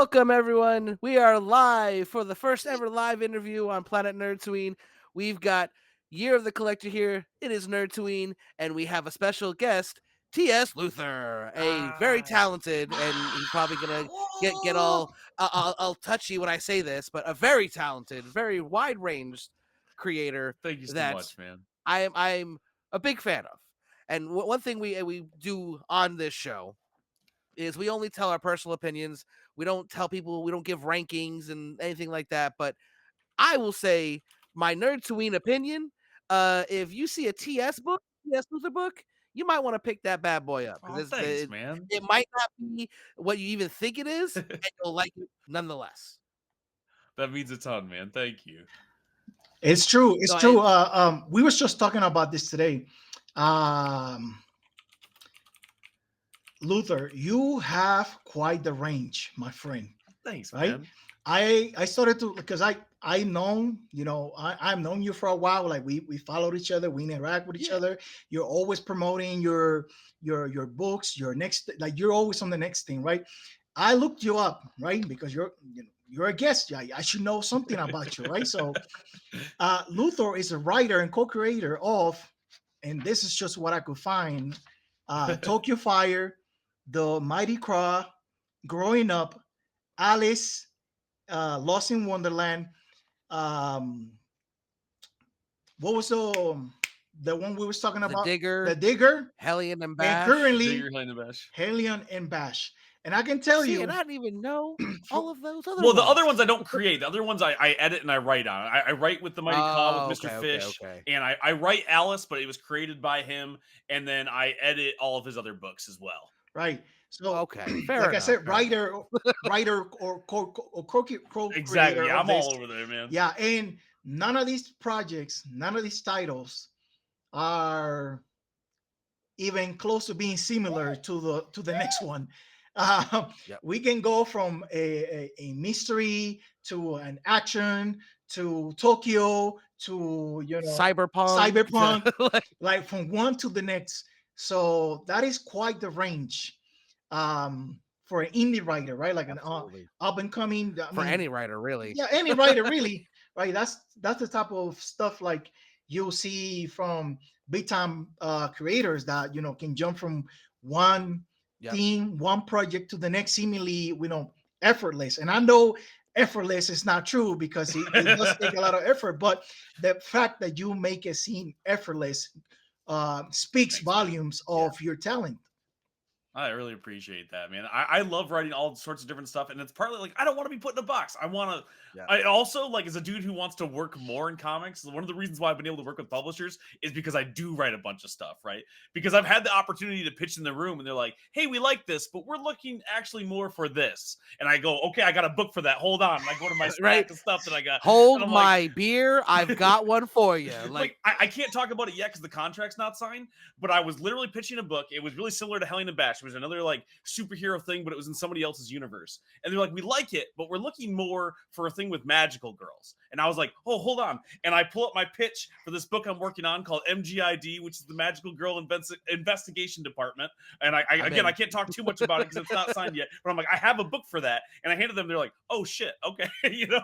Welcome, everyone. We are live for the first ever live interview on Planet Nerdtooine. We've got Year of the Collector here. It is Nerdtooine, and we have a special guest, T.S. Luther, a very talented, and he's probably gonna get all I'll touchy when I say this, but a very talented, very wide ranged creator Thank you so that much, man. I'm a big fan of. And one thing we do on this show is we only tell our personal opinions. We don't tell people, we don't give rankings and anything like that. But I will say my Nerdtooine opinion. If you see a TS Luther book, you might want to pick that bad boy up Oh, because thanks, man. it might not be what you even think it is, and you'll like it nonetheless. That means a ton, man. Thank you. It's true. It's So true. We was just talking about this today. Um, Luther, you have quite the range, my friend. Thanks, Right? man. I started to because I known I've known you for a while. Like we followed each other, we interact with each yeah, other. You're always promoting your books, your next like you're always on the next thing, right? I looked you up, right? Because you're a guest. I should know something about you, right? So Luthor is a writer and co-creator of, and this is just what I could find: Tokyo Fire, The Mighty Craw, Growing Up, Alice, Lost in Wonderland. Um, what was the one we was talking the about? The Digger, Digger, Hellion and and Bash. currently Digger, Hellion and Bash. Hellion and Bash. And I can tell See, and you, I didn't even know for, all of those other Well, the ones. other ones I don't create. The other ones I edit and I write on. I write with the Mighty Caw with Oh, Mr. Fish, okay. and I write Alice, but it was created by him, and then I edit all of his other books as well. right. So, Okay, fair like I enough. said, Fair enough. writer or Exactly. co-creator Yeah, of I'm this. all over there, man. Yeah, and none of these projects, none of these titles are even close to being similar to the next one. Uh, Yep. we can go from a mystery to an action to Tokyo to Cyberpunk. cyberpunk, Like, like from one to the next. So that is quite the range for an indie writer, right? Like an absolutely. up and coming. I For mean, any writer, really. yeah, any writer really, right? That's the type of stuff like you'll see from big time creators that can jump from one Yep. theme, one project to the next, seemingly effortless. And I know effortless is not true because it does take a lot of effort, but the fact that you make it seem effortless speaks Thanks, man. volumes Yeah. of your talent. I really appreciate that, man. I love writing all sorts of different stuff, and it's partly like I don't want to be put in a box. I want to. Yeah. I also like as a dude who wants to work more in comics. One of the reasons why I've been able to work with publishers is because I do write a bunch of stuff, right? Because I've had the opportunity to pitch in the room, and they're like, "Hey, we like this, but we're looking actually more for this." And I go, "Okay, I got a book for that. Hold on." And I go to my stack Right. of stuff that I got, and Hold I'm like, my beer. I've got one for you. like I can't talk about it yet because the contract's not signed. But I was literally pitching a book. It was really similar to Hellion and Bash. It was another like superhero thing, but it was in somebody else's universe. And they're like, "We like it, but we're looking more for a thing with magical girls." And I was like, "Oh, hold on." And I pull up my pitch for this book I'm working on called MGID, which is the Magical Girl Investigation Department. And I can't talk too much about it because it's not signed yet. But I'm like, I have a book for that. And I handed them. They're like, "Oh shit, okay."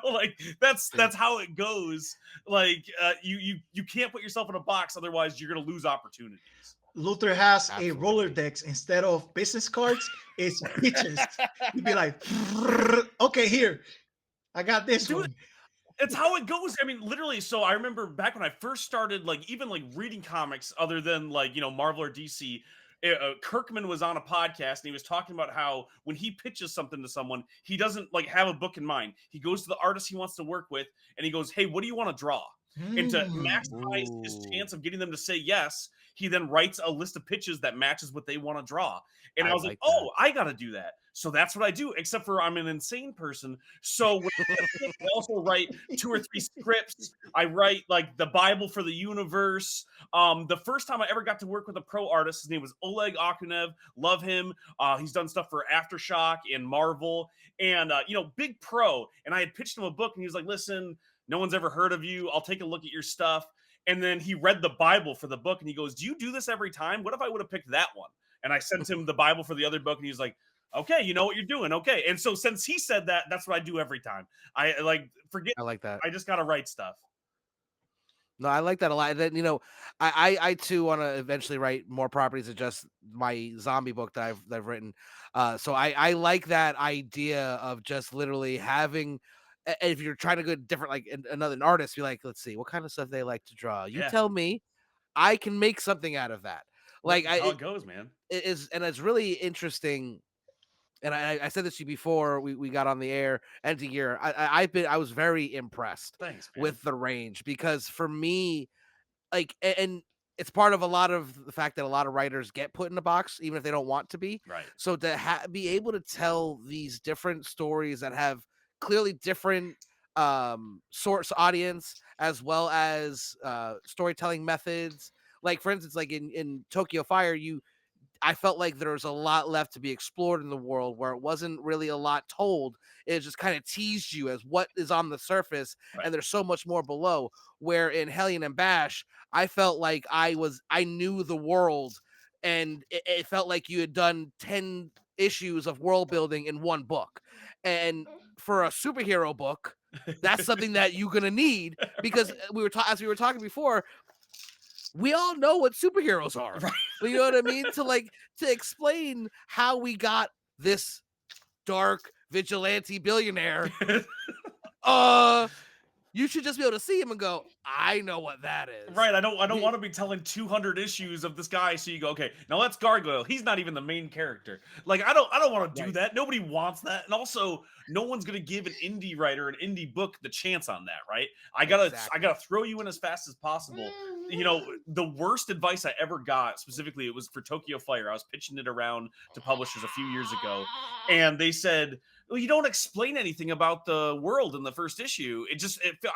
Like that's how it goes. Like you can't put yourself in a box, otherwise you're gonna lose opportunities. Luther has Absolutely. a Rolodex instead of business cards. It's pitches. You'd be like, okay, here, I got this Dude, one. it's how it goes. I mean, literally. So I remember back when I first started, like even like reading comics, other than like Marvel or DC. Kirkman was on a podcast and he was talking about how when he pitches something to someone, he doesn't like have a book in mind. He goes to the artist he wants to work with and he goes, "Hey, what do you want to draw?" And to maximize his chance of getting them to say yes, he then writes a list of pitches that matches what they want to draw. And I was like, "Oh, I got to do that." So that's what I do, except for I'm an insane person. So I also write 2 or 3 scripts. I write like the Bible for the universe. The first time I ever got to work with a pro artist, his name was Oleg Akunev. Love him. He's done stuff for Aftershock and Marvel, and big pro. And I had pitched him a book, and he was like, "Listen, no one's ever heard of you. I'll take a look at your stuff." And then he read the Bible for the book, and he goes, "Do you do this every time? What if I would have picked that one?" And I sent him the Bible for the other book, and he was like, Okay, you know what you're doing. Okay. And so since he said that, that's what I do every time. I like forget I like that. I just gotta write stuff. No, I like that a lot. And then, I too want to eventually write more properties than just my zombie book that I've written. So I like that idea of just literally having. If you're trying to go different, like another artist, be like, let's see what kind of stuff they like to draw. You Yeah. tell me, I can make something out of that. Well, Like that's how it goes, man. it is, and it's really interesting. And I said this to you before we got on the air and to year. I was very impressed Thanks, man. with the range because for me, like, and it's part of a lot of the fact that a lot of writers get put in a box even if they don't want to be. Right. So to be able to tell these different stories that have clearly different source audience as well as storytelling methods. Like for instance, like in Tokyo Fire, I felt like there was a lot left to be explored in the world where it wasn't really a lot told. It just kind of teased you as what is on the surface, Right. and there's so much more below. Where in Hellion and Bash, I felt like I knew the world, and it felt like you had done 10 issues of world building in one book. And for a superhero book, that's something that you're gonna need because as we were talking before, we all know what superheroes are. Right. But you know what I mean? To explain how we got this dark vigilante billionaire, uh, you should just be able to see him and go, I know what that is. Right, I don't want to be telling 200 issues of this guy. So you go, okay, now let's Gargoyle. He's not even the main character. Like I don't want to do Right. that. Nobody wants that, and also no one's gonna give an indie writer an indie book the chance on that, right? I Exactly. gotta throw you in as fast as possible. You know, the worst advice I ever got, specifically, it was for Tokyo Fire. I was pitching it around to publishers a few years ago, and they said, well, you don't explain anything about the world in the first issue.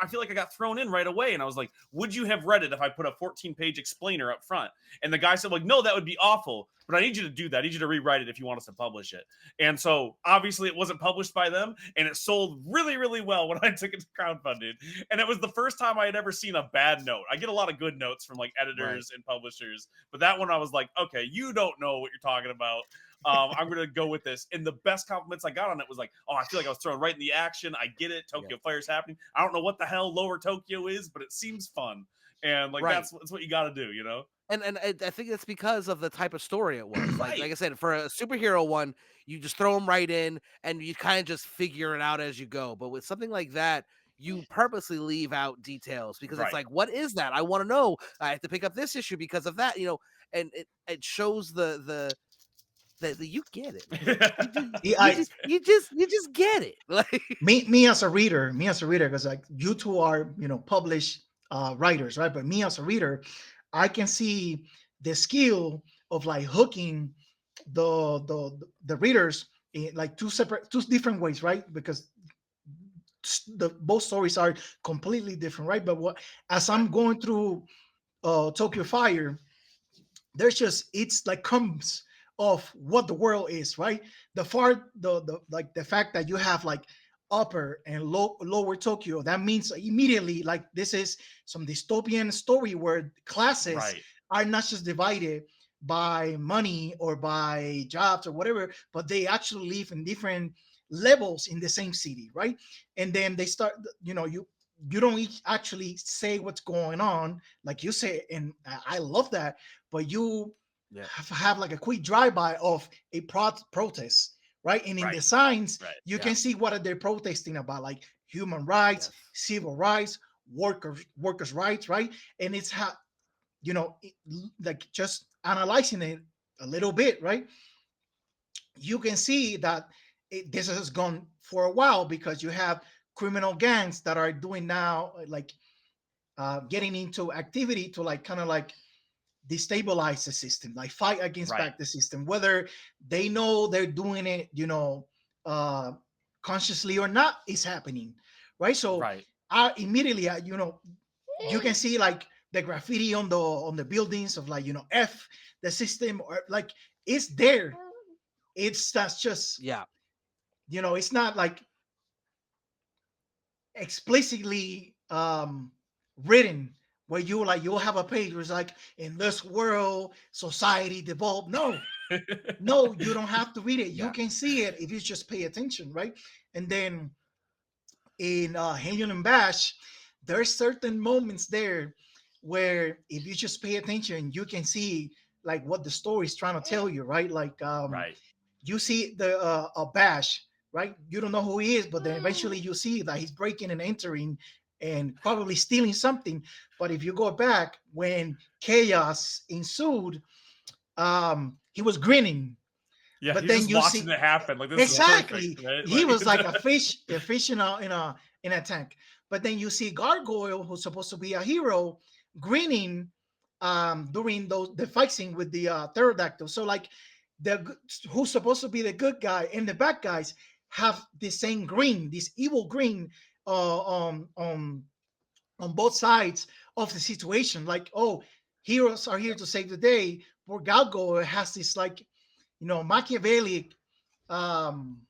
I feel like I got thrown in right away. And I was like, would you have read it if I put a 14-page explainer up front? And the guy said, like, no, that would be awful. But I need you to do that. I need you to rewrite it if you want us to publish it. And so obviously it wasn't published by them, and it sold really, really well when I took it to crowdfunding. And it was the first time I had ever seen a bad note. I get a lot of good notes from like Right. editors and publishers, but that one I was like, okay, you don't know what you're talking about. I'm gonna go with this. And the best compliments I got on it was like, oh, I feel like I was thrown right in the action. I get it. Tokyo Fire's happening. I don't know what the hell Lower Tokyo is, but it seems fun. And like Right. that's what you got to do, you know? And I think it's because of the type of story it was. Like Right. I said, for a superhero one, you just throw them right in and you kind of just figure it out as you go. But with something like that, you purposely leave out details because it's Right. like, what is that? I want to know. I have to pick up this issue because of that, and it shows the you get it. You just Yeah, you just get it. Like me as a reader, because like you two are, published writers, right? But me as a reader, I can see the skill of like hooking the readers in like two different ways, right? Because the both stories are completely different, right? But what as I'm Right. going through Tokyo Fire, there's just it's like comes of what the world is, right? The like the fact that you have like upper and lower Tokyo, that means immediately like this is some dystopian story where classes Right. are not just divided by money or by jobs or whatever, but they actually live in different levels in the same city, right? And then they start, you don't actually say what's going on like you say, and I love that, but you yeah, have like a quick drive-by of a protest, right? And in the Right. signs Right. you yeah, can see what are they protesting about, like human rights, yes, civil rights, workers rights, right? And it's how, like just analyzing it a little bit, right? You can see that this has gone for a while because you have criminal gangs that are doing now like getting into activity to like kind of like destabilize the system, like fight against Right. back the system, whether they know they're doing it, uh, consciously or not, is happening, right? So Right. I immediately, you can see like the graffiti on the buildings of like F the system, or like it's there. It's that's just yeah. it's not like explicitly written where you like you'll have a page where it's like in this world society devolved. No, No, you don't have to read it. You Yeah. can see it if you just pay attention, right? And then in Hellion and Bash, there's certain moments there where if you just pay attention, you can see like what the story is trying to tell you, right? Like Right. you see the a Bash, right? You don't know who he is, but then eventually you see that he's breaking and entering and probably stealing something. But if you go back when chaos ensued, he was grinning. Yeah, But he's then just you watching see it happen. Like this is perfect, exactly right? he Like was like a fish in a tank. But then you see Gargoyle, who's supposed to be a hero, grinning during the fight scene with the pterodactyl. So like who's supposed to be the good guy and the bad guys have the same grin, this evil grin uh, um, um, on both sides of the situation. Like, oh, heroes are here to save the day. Poor Galgo has this like, Machiavellic, um,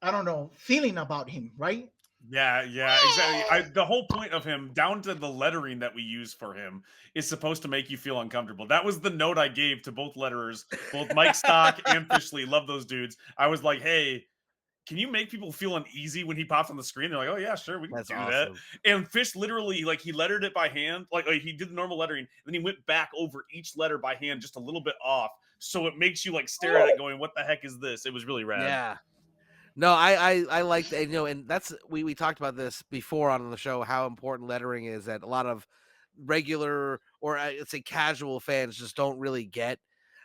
I don't know, feeling about him, right? yeah, yeah, exactly. The whole point of him, down to the lettering that we use for him, is supposed to make you feel uncomfortable. That was the note I gave to both letterers, both Mike Stock and Fishley. Love those dudes. I was like, hey, can you make people feel uneasy when he pops on the screen? They're like, oh yeah, sure, we can That's do that. awesome. And Fish literally, like, he lettered it by hand, like he did the normal lettering, then he went back over each letter by hand just a little bit off, so it makes you like stare at it, going, what the heck is this? It was really rad. Yeah. No, I like that, and that's we talked about this before on the show, how important lettering is that a lot of regular, or let's say casual fans just don't really get,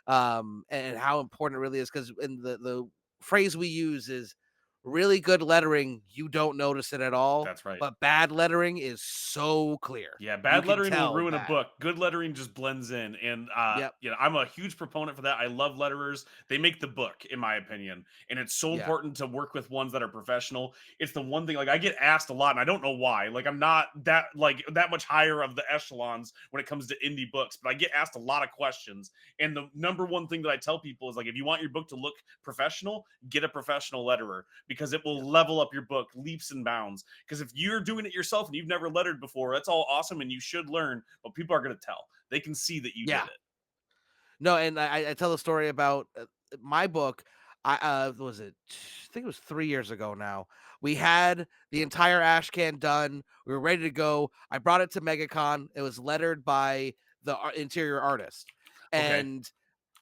and how important it really is, because in the phrase we use is really good lettering, you don't notice it at all, That's right. but bad lettering is so clear. Yeah, You bad can lettering will tell ruin a bad. book. Good lettering just blends in, and Yep. I'm a huge proponent for that. I love letterers; they make the book, in my opinion, and it's so Yeah. important to work with ones that are professional. It's the one thing, like I get asked a lot, and I don't know why. Like I'm not that much higher of the echelons when it comes to indie books, but I get asked a lot of questions, and the number one thing that I tell people is like, if you want your book to look professional, get a professional letterer because it will level up your book leaps and bounds. Because if you're doing it yourself and you've never lettered before, that's all awesome and you should learn, but people are going to tell. They can see that you did Yeah. it. No, and I tell a story about my book. What was it? I think it was 3 years ago now. We had the entire ash can done. We were ready to go. I brought it to MegaCon. It was lettered by the interior artist. Okay. And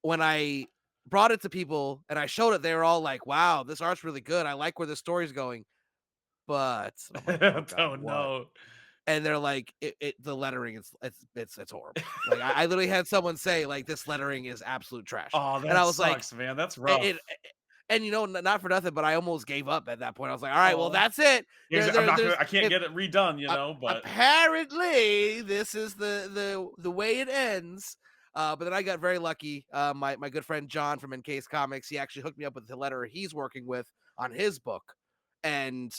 when I brought it to people and I showed it, they were all like, "Wow, this art's really good. I like where the story's going." But I'm like, "Oh God, Oh what?" no. And they're like, the lettering is it's horrible. Like I literally had someone say like this lettering is absolute trash, Oh, and I that was like, sucks, man. That's it, rough. and not for nothing, but I almost gave up at that point. I was like, all right, well Oh. that's it. Yeah, I'm not gonna There's I can't if get it redone, but apparently this is the way it ends. But then I got very lucky. My good friend John from Encase Comics, he actually hooked me up with the letterer he's working with on his book, and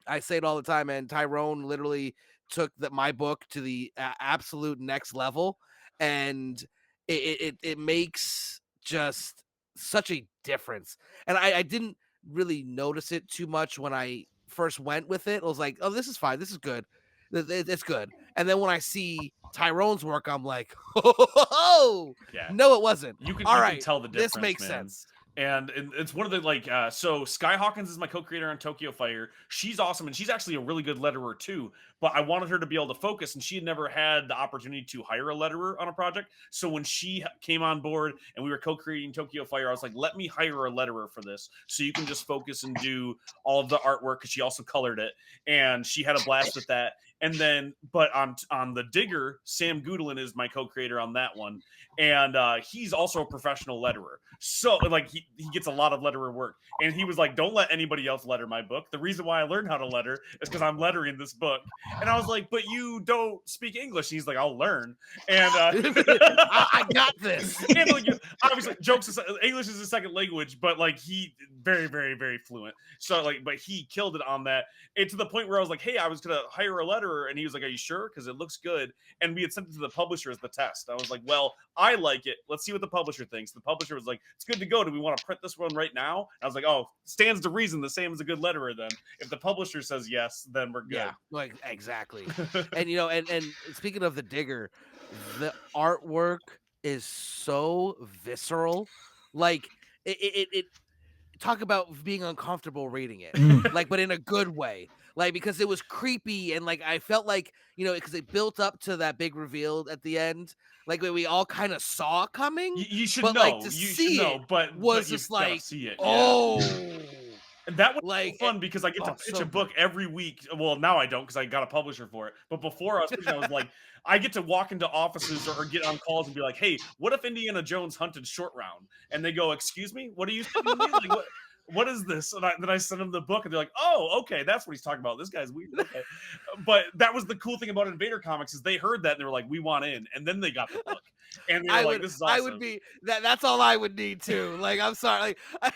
I say it all the time, and Tyrone literally took my book to the absolute next level, and it makes just such a difference. And I didn't really notice it too much when I first went with it. I was like, oh, this is fine, this is good, it's good. And then when I see Tyrone's work, I'm like, oh yeah. no, it wasn't. All You can right, tell the this difference, makes man. sense. And it's one of the so Sky Hawkins is my co-creator on Tokyo Fire. She's awesome and she's actually a really good letterer too. But I wanted her to be able to focus, and she had never had the opportunity to hire a letterer on a project. So when she came on board and we were co-creating Tokyo Fire, I was like, let me hire a letterer for this, so you can just focus and do all of the artwork, because she also colored it, and she had a blast with that. And then, but on the Digger, Sam Goodlin is my co-creator on that one, and he's also a professional letterer. So like he gets a lot of letterer work, and he was like, don't let anybody else letter my book. The reason why I learned how to letter is because I'm lettering this book. And I was like, but you don't speak English. And he's like, I'll learn. And I got this. and like, obviously jokes English is a second language, but like he very, very, very fluent. So like, but he killed it on that. And to the point where I was like, hey, I was gonna hire a letterer, and he was like, are you sure? Because it looks good. And we had sent it to the publisher as the test. I was like, well, I like it. Let's see what the publisher thinks. The publisher was like, it's good to go. Do we want to print this one right now? And I was like, oh, stands to reason. The same as a good letterer. Then if the publisher says yes, then we're good. Yeah, like exactly. And and speaking of the Digger, the artwork is so visceral. Like it talk about being uncomfortable reading it, Mm. like, but in a good way. Like, because it was creepy and like I felt like, because it built up to that big reveal at the end, like we all kind of saw coming, You should but like know. to You should see know, it but was you've just gotta like, see it. Yeah. oh, And that was so like fun because I get to oh, pitch a so book good. every week. Well, now I don't because I got a publisher for it. But before I was pitching, I was like, I get to walk into offices or get on calls and be like, "Hey, what if Indiana Jones hunted short round?" And they go, "Excuse me, what are you sending me? Like, what is this?" And then I send them the book, and they're like, "Oh, okay, that's what he's talking about. This guy's weird." Okay, but that was the cool thing about Invader Comics is they heard that and they were like, "We want in," and then they got the book, and they were like, "This is I would awesome." be that's all I would need too. Like, I'm sorry, like I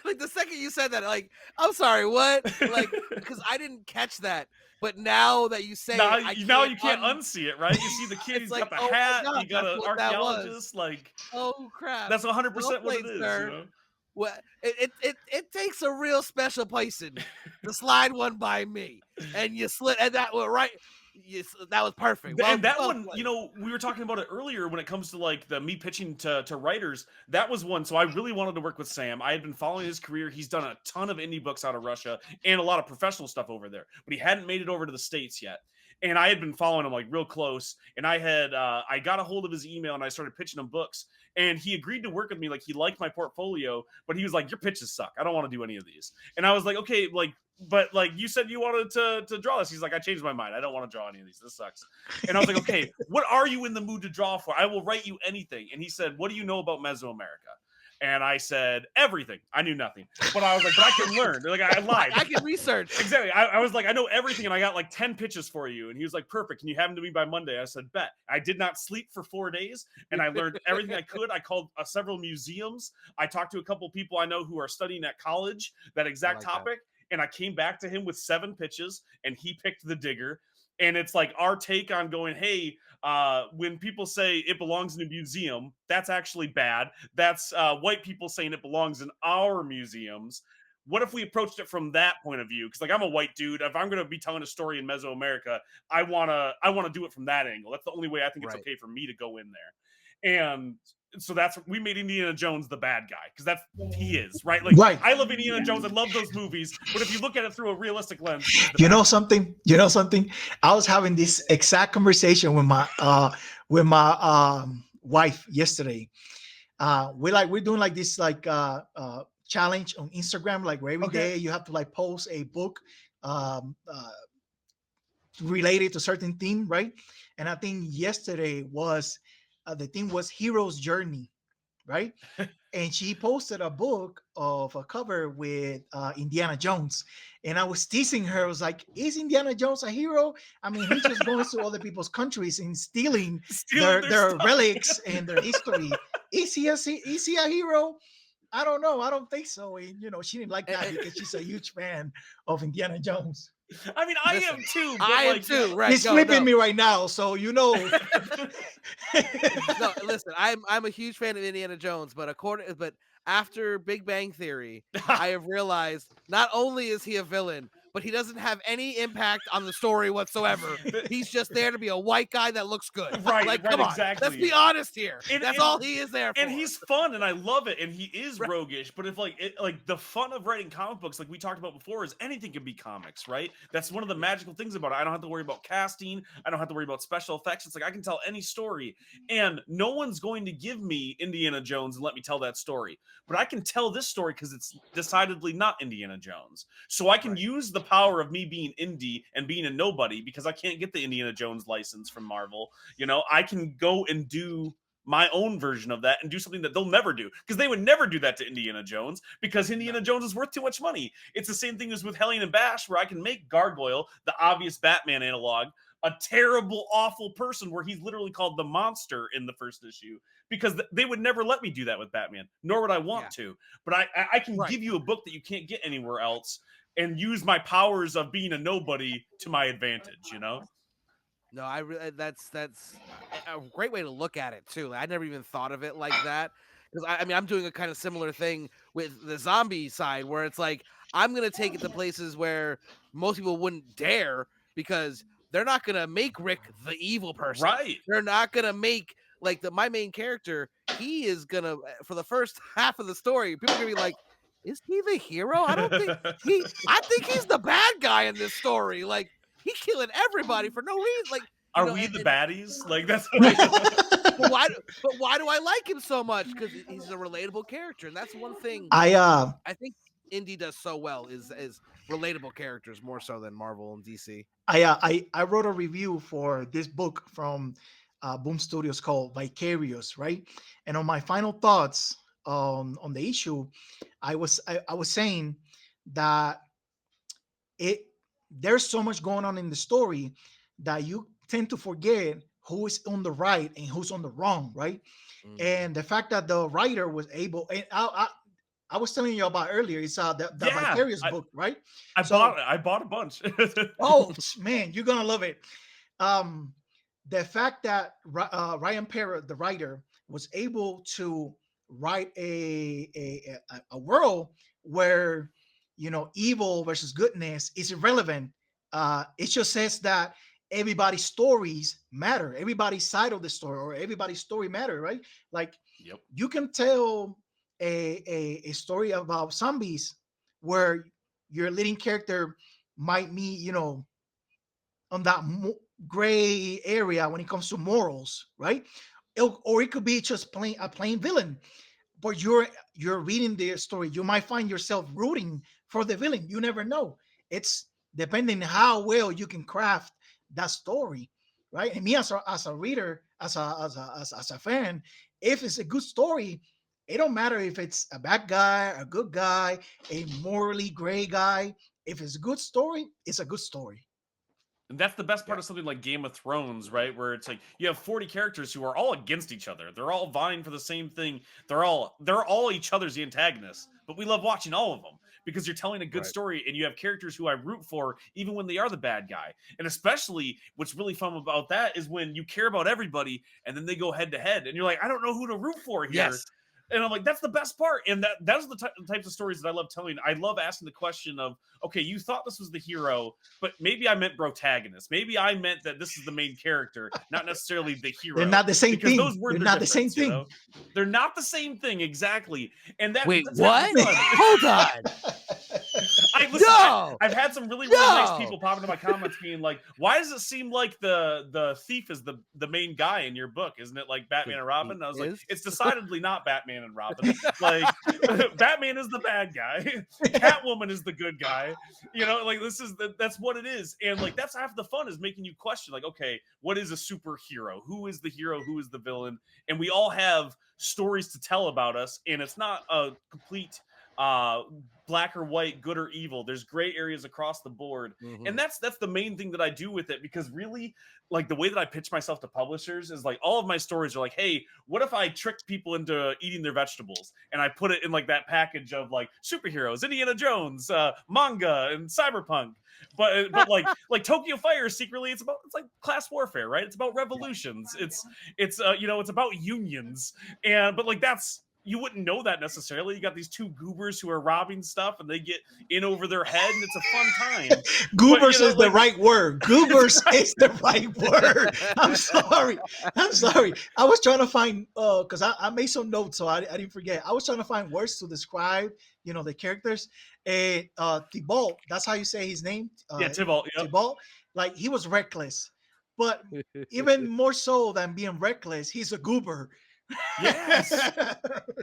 like the second you said that, like, I'm sorry, what? Like, because I didn't catch that, but now that you say Now, it, I now can't you can't unsee it, right? You see the kid, it's he's like, got the oh my hat, gosh, you got that's an what that was. archaeologist, like Oh crap. that's Well 100% what it played, is, you sir. know? Well, it takes a real special person to slide one by me, and you slid, and that was right. That was perfect. And that Well one, played. we were talking about it earlier when it comes to like the me pitching to writers. That was one. So I really wanted to work with Sam. I had been following his career. He's done a ton of indie books out of Russia and a lot of professional stuff over there, but he hadn't made it over to the States yet. And I had been following him like real close. And I got a hold of his email and I started pitching him books. And he agreed to work with me. Like he liked my portfolio, but he was like, "Your pitches suck. I don't want to do any of these." And I was like, "Okay, like, but like you said you wanted to draw this." He's like, "I changed my mind. I don't want to draw any of these. This sucks." And I was like, "Okay, what are you in the mood to draw for? I will write you anything." And he said, "What do you know about Mesoamerica?" And I said, "Everything." I knew nothing, but I was like, "But I can learn." Like I lied. I can research. Exactly. I was like, "I know everything," and I got like 10 pitches for you. And he was like, "Perfect. Can you have them to me by Monday?" I said, "Bet." I did not sleep for 4 days, and I learned everything I could. I called several museums. I talked to a couple people I know who are studying at college that I exact like that. topic, and I came back to him with 7 pitches, and he picked the digger. And it's like our take on going, "Hey, when people say it belongs in a museum, that's actually bad. That's white people saying it belongs in our museums. What if we approached it from that point of view?" Because like I'm a white dude, if I'm going to be telling a story in Mesoamerica, I wanna do it from that angle. That's the only way I think it's Right. okay for me to go in there. And so that's we made Indiana Jones the bad guy because that's he is, right? Like Right. I love Indiana Jones, I love those movies, but if you look at it through a realistic lens, he's the You bad know guy. something? You know something? I was having this exact conversation with my wife yesterday. We're doing like this challenge on Instagram, like where every Okay. day you have to like post a book related to certain theme, right? And I think yesterday was the theme was hero's journey, right? And she posted a book of a cover with Indiana Jones. And I was teasing her. I was like, "Is Indiana Jones a hero? I mean, he just goes to other people's countries and stealing Stealing their their stuff. relics and their history. Is he a hero? I don't know. I don't think so." And she didn't like that because she's a huge fan of Indiana Jones. I mean, I Listen, am too, but I am like, too. Right. He's No, flipping no. me right now, so No, listen, I'm a huge fan of Indiana Jones, but after Big Bang Theory, I have realized not only is he a villain, but he doesn't have any impact on the story whatsoever. He's just there to be a white guy that looks good. right, Like, right, come on, let's be exactly. honest here. And, That's and all he is there for. and he's fun and I love it and he is Right. roguish, but if like the fun of writing comic books like we talked about before is anything can be comics, right? That's one of the magical things about it. I don't have to worry about casting, I don't have to worry about special effects. It's like I can tell any story and no one's going to give me Indiana Jones and let me tell that story, but I can tell this story because it's decidedly not Indiana Jones, so I can Right. use the power of me being indie and being a nobody because I can't get the Indiana Jones license from Marvel. I can go and do my own version of that and do something that they'll never do because they would never do that to Indiana Jones because Indiana Jones is worth too much money. It's the same thing as with Hellion and Bash where I can make Gargoyle, the obvious Batman analog, a terrible, awful person where he's literally called the monster in the first issue because they would never let me do that with Batman, nor would I want to. But I can Right. give you a book that you can't get anywhere else and use my powers of being a nobody to my advantage, No, I really that's a great way to look at it too. I never even thought of it like that because I mean I'm doing a kind of similar thing with the zombie side where it's like I'm gonna take it to places where most people wouldn't dare because they're not gonna make Rick the evil person. Right. They're not gonna make like my main character, he is gonna for the first half of the story, people are gonna be like, is he the hero? I don't think I think he's the bad guy in this story. Like he's killing everybody for no reason. Like Are we the baddies? Like that's but why do I like him so much? Because he's a relatable character, and that's one thing I I think indie does so well is relatable characters more so than Marvel and DC. I wrote a review for this book from Boom Studios called Vicarious, right? And on my final thoughts on the issue, I was saying that it there's so much going on in the story that you tend to forget who is on the right and who's on the wrong, right? And the fact that the writer was able, and I was telling you about earlier, it's the Vicarious book, right? I bought a bunch. Oh man, you're gonna love it. The fact that Ryan Parrott, the writer, was able to write a world where evil versus goodness is irrelevant. It just says that everybody's stories matter, everybody's side of the story or everybody's story matter, right? Like you can tell a story about zombies where your leading character might meet on that gray area when it comes to morals, right? Or it could be just a plain villain, but you're reading the story, you might find yourself rooting for the villain. You never know. It's depending how well you can craft that story, right? And me as a reader, as a fan, if it's a good story, it don't matter if it's a bad guy, a good guy, a morally gray guy. If it's a good story, it's a good story. And that's the best part of something like Game of Thrones, right? Where it's like you have 40 characters who are all against each other. They're all vying for the same thing. They're all each other's antagonists. But we love watching all of them because you're telling a good story and you have characters who I root for even when they are the bad guy. And especially what's really fun about that is when you care about everybody and then they go head to head and you're like, I don't know who to root for here. Yes. And I'm like, that's the best part. And that's the types of stories that I love telling. I love asking the question of, okay, you thought this was the hero, but maybe I meant protagonist. Maybe I meant that this is the main character, not necessarily the hero. They're not the same thing. Those words They're not the same thing. You know? They're not the same thing, exactly. And that wait, what? Hold on. I've had some really nice people pop into my comments being like, why does it seem like the thief is the main guy in your book? Isn't it like Batman and Robin? And I was like, it's decidedly not Batman and Robin. Like Batman is the bad guy. Catwoman is the good guy. Like that's what it is. And like that's half the fun is making you question like, okay, what is a superhero? Who is the hero? Who is the villain? And we all have stories to tell about us, and it's not a complete black or white, good or evil. There's gray areas across the board. And that's the main thing that I do with it, because really, like, the way that I pitch myself to publishers is like all of my stories are like, hey, what if I tricked people into eating their vegetables and I put it in like that package of like superheroes, Indiana Jones, manga, and cyberpunk. But like Tokyo Fire secretly it's like class warfare, right? It's about revolutions. It's about unions. But like that's, you wouldn't know that necessarily. You got these two goobers who are robbing stuff and they get in over their head and it's a fun time. Goobers is the right word. Goobers is the right word. I'm sorry. I was trying to find, because I made some notes so I didn't forget. I was trying to find words to describe, the characters. And Thibault, that's how you say his name? Thibault. Yep. Thibault, like he was reckless. But even more so than being reckless, he's a goober. Yes.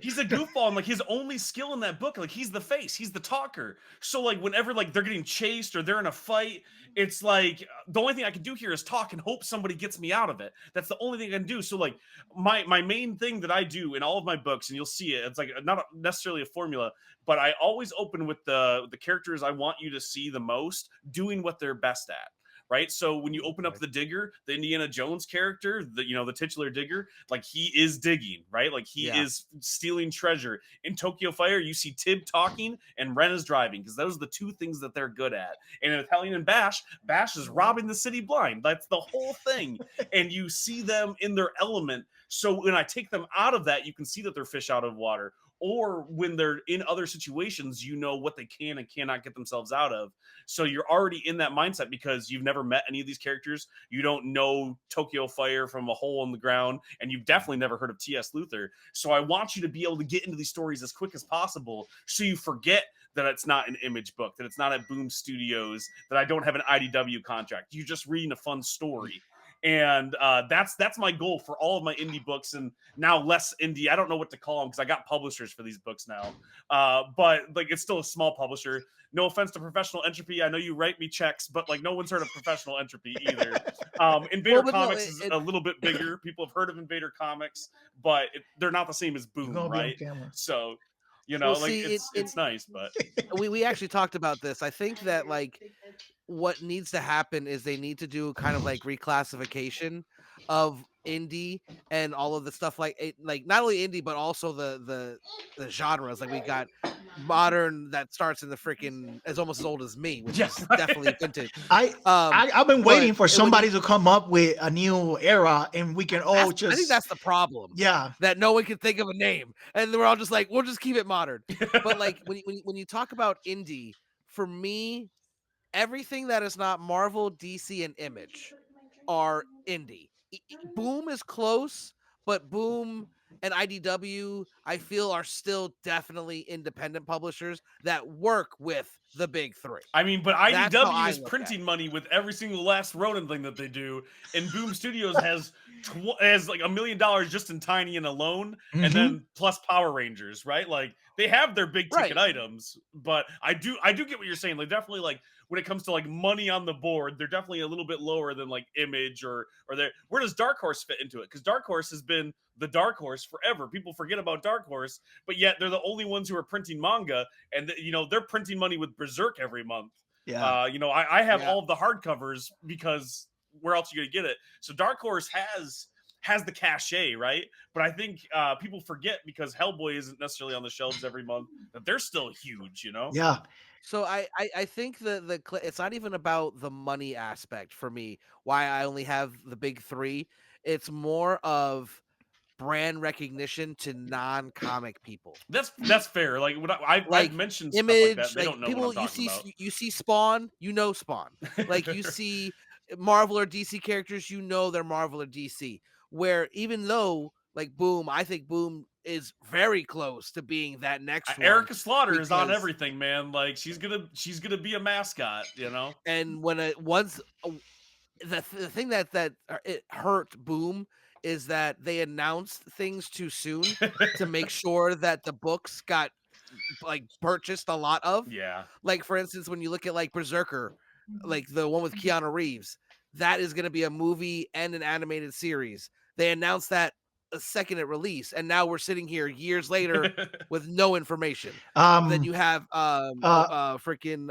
He's a goofball, and like his only skill in that book, like he's the face, he's the talker. So like whenever like they're getting chased or they're in a fight, it's like the only thing I can do here is talk and hope somebody gets me out of it. That's the only thing I can do. So like my main thing that I do in all of my books, and you'll see it, it's like not necessarily a formula, but I always open with the characters I want you to see the most doing what they're best at. Right. So when you open up the digger, the Indiana Jones character, the titular digger, like he is digging, right? Like he is stealing treasure. In Tokyo Fire, you see Tib talking and Ren is driving, because those are the two things that they're good at. And in Hellion and Bash, Bash is robbing the city blind. That's the whole thing. And you see them in their element. So when I take them out of that, you can see that they're fish out of water. or when they're in other situations, you know what they can and cannot get themselves out of. So you're already in that mindset because you've never met any of these characters. You don't know Tokyo Fire from a hole in the ground, and you've definitely never heard of T.S. Luther. So I want you to be able to get into these stories as quick as possible so you forget that it's not an Image book, that it's not at Boom Studios, that I don't have an IDW contract. You're just reading a fun story. And that's my goal for all of my indie books, and now less indie. I don't know what to call them because I got publishers for these books now, but like it's still a small publisher. No offense to Professional Entropy, I know you write me checks, but like no one's heard of Professional Entropy either. Invader Well, but no, Comics is a little bit bigger. People have heard of Invader Comics, but they're not the same as You're Boom, gonna be on right? camera. So well, like see, it's nice, but we actually talked about this. I think that like what needs to happen is they need to do kind of like reclassification of indie and all of the stuff like it, like not only indie but also the genres. Like we got modern that starts in the freaking is almost as old as me, which yeah, is right. definitely vintage. I, Um, I've been but waiting for when you, somebody to come up with a new era, and we can all I think just that's the problem. yeah. That no one can think of a name, and we're all just like, we'll just keep it modern. But like when you talk about indie, for me, everything that is not Marvel, DC, and Image are indie. Boom is close, but Boom and IDW, I feel, are still definitely independent publishers that work with the big three. I mean, but That's how IDW I is look at printing it. money with every single last Ronin thing that they do, and Boom Studios has like $1 million just in Tiny and alone, and Hmm. then plus Power Rangers, right? Like they have their big ticket Right. items, but I do get what you're saying. Like definitely like when it comes to like money on the board, they're definitely a little bit lower than like Image or there. Where does Dark Horse fit into it? Because Dark Horse has been the Dark Horse forever. People forget about Dark Horse, but yet they're the only ones who are printing manga, and they're printing money with Berserk every month. Yeah. I have Yeah. all of the hardcovers because where else are you gonna get it? So Dark Horse has the cachet, right? But I think people forget because Hellboy isn't necessarily on the shelves every month that they're still huge. Yeah. So I think it's not even about the money aspect for me. Why I only have the big three. It's more of brand recognition to non-comic people. That's fair. Like when I've Like mentioned stuff like that, Image, they like don't know what people I'm talking about. you see Spawn, you know Spawn. Like you see Marvel or DC characters, you know they're Marvel or DC. Where even though like Boom, I think Boom is very close to being that next one Erica Slaughter is on because everything, man. Like she's gonna be a mascot. and when it once the thing that it hurt Boom is that they announced things too soon to make sure that the books got like purchased a lot of. Yeah. Like for instance, when you look at like Berserker, like the one with Keanu Reeves, that is going to be a movie and an animated series. They announced that a second at release, and now we're sitting here years later with no information. Then Um. you have Uh. freaking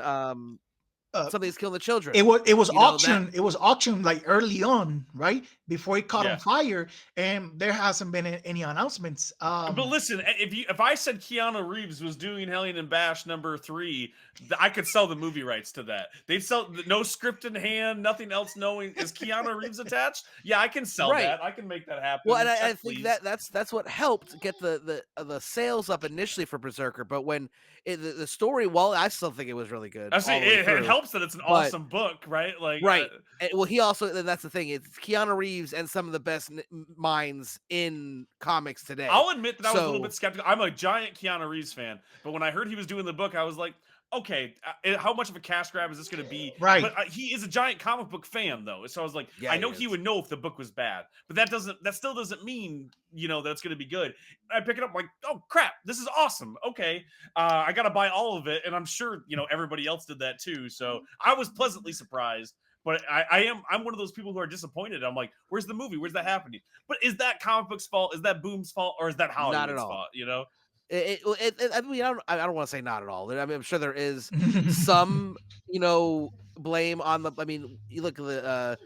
uh something's killing the children. it was You know that auction. It was auctioned like early on, right before it caught on Yeah. fire, and there hasn't been any announcements. But listen, if I said Keanu Reeves was doing Hellion and Bash #3, I could sell the movie rights to that. They'd sell no script in hand, nothing else knowing. Is Keanu Reeves attached? Yeah, I can sell right. that. I can make that Well, and happen. I Check, think please. that's what helped get the sales up initially for Berserker. But when the story, well, I still think it was really good I all say the way it through. helps that it's an But awesome book, right? Like, right, and, well, he also and that's the thing. It's Keanu Reeves and some of the best minds in comics today. I'll admit that I was a little bit So skeptical. I'm a giant Keanu Reeves fan, but when I heard he was doing the book, I was like, okay, how much of a cash grab is this going to be? right. But he is a giant comic book fan, though, so I was like, yeah, I he know he is. would know if the book was bad, but that still doesn't mean that it's going to be good. I pick it up like, oh crap, this is awesome. Okay, I got to buy all of it, and I'm sure everybody else did that too. So I was pleasantly surprised. But I'm one of those people who are disappointed. I'm like, where's the movie? Where's that happening? But is that comic book's fault? Is that Boom's fault? Or is that Not at Hollywood's all. fault? I mean, I don't want to say not at all. I mean, I'm sure there is some, blame on the. I mean, you look at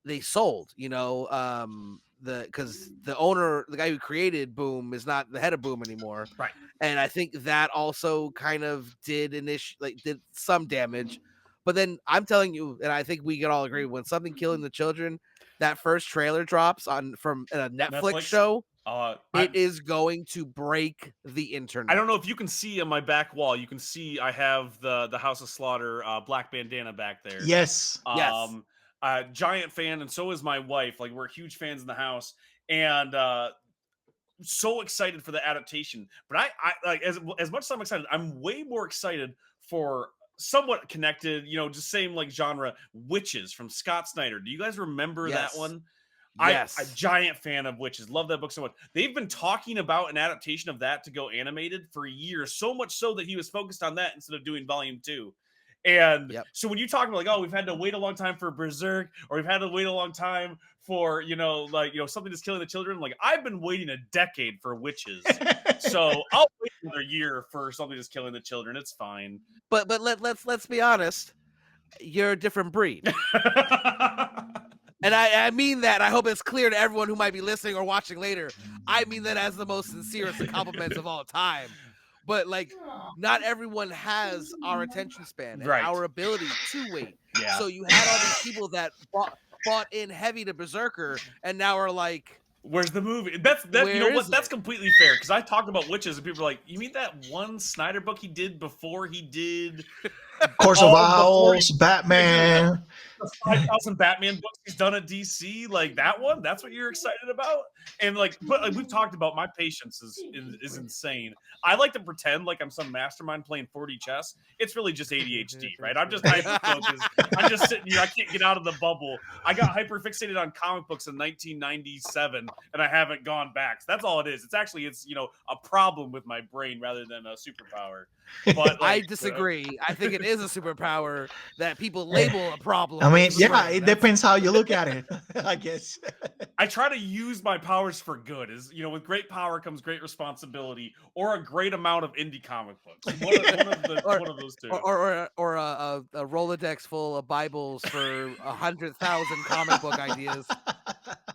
they sold, because the owner, the guy who created Boom, is not the head of Boom anymore, Right. and I think that also kind of did did some damage. But then I'm telling you, and I think we can all agree, when something killing the children, that first trailer drops from a Netflix Netflix. show. It is going to break the internet. I don't know if you can see on my back wall. You can see I have the House of Slaughter black bandana back there. Yes. Yes. Giant fan, and so is my wife. Like, we're huge fans in the house, and so excited for the adaptation. But I like, as much as I'm excited, I'm way more excited for somewhat connected, just same like genre, Witches from Scott Snyder. Do you guys remember that one? Yes. I'm a giant fan of Witches. Love that book so much. They've been talking about an adaptation of that to go animated for years, so much so that he was focused on that instead of doing volume 2. And so when you talk about like, oh, we've had to wait a long time for Berserk, or we've had to wait a long time for, something that's killing the children. Like, I've been waiting a decade for Witches. So I'll wait another year for something that's killing the children. It's fine. But let's be honest. You're a different breed. And I mean that. I hope it's clear to everyone who might be listening or watching later. I mean that as the most sincerest of compliments of all time. But like, not everyone has our attention span and our ability to wait. Yeah. So you had all these people that bought in heavy to Berserker and now are like, where's the movie? That's you know what? That's completely fair, because I talk about Witches and people are like, you mean that one Snyder book he did before he did Course of Owls, Batman, 5,000 Batman books he's done at DC, like that one? That's what you're excited about? And like, but like, we've talked about, my patience is insane. I like to pretend like I'm some mastermind playing 4D chess. It's really just ADHD, right? I'm just hyper focused. I'm just sitting here. I can't get out of the bubble. I got hyper fixated on comic books in 1997, and I haven't gone back. So that's all it is. It's actually a problem with my brain rather than a superpower. But I disagree. I think it is a superpower that people label a problem. I mean, it depends how you look at it, I guess. I try to use my powers for good. With great power comes great responsibility, or a great amount of indie comic books. One of those two. Or a Rolodex full of Bibles for 100,000 comic book ideas.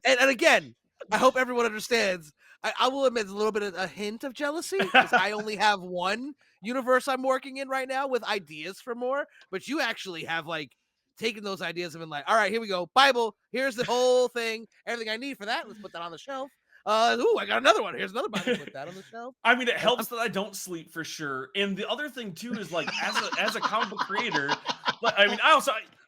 And again, I hope everyone understands. I will admit a little bit of a hint of jealousy, because I only have one universe I'm working in right now with ideas for more, but you actually have like taken those ideas and been like, all right, here we go, Bible, here's the whole thing, everything I need for that, let's put that on the shelf. I got another one, here's another Bible, put that on the shelf. I mean, it helps that I don't sleep, for sure. And the other thing too is like, as a comic book creator, like, I mean,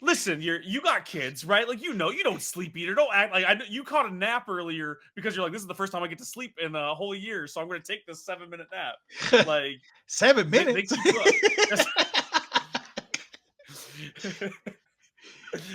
listen, you got kids, right? Like, you don't sleep either. Don't act like you caught a nap earlier because you're like, this is the first time I get to sleep in a whole year, so I'm going to take this 7-minute nap. Like 7 minutes.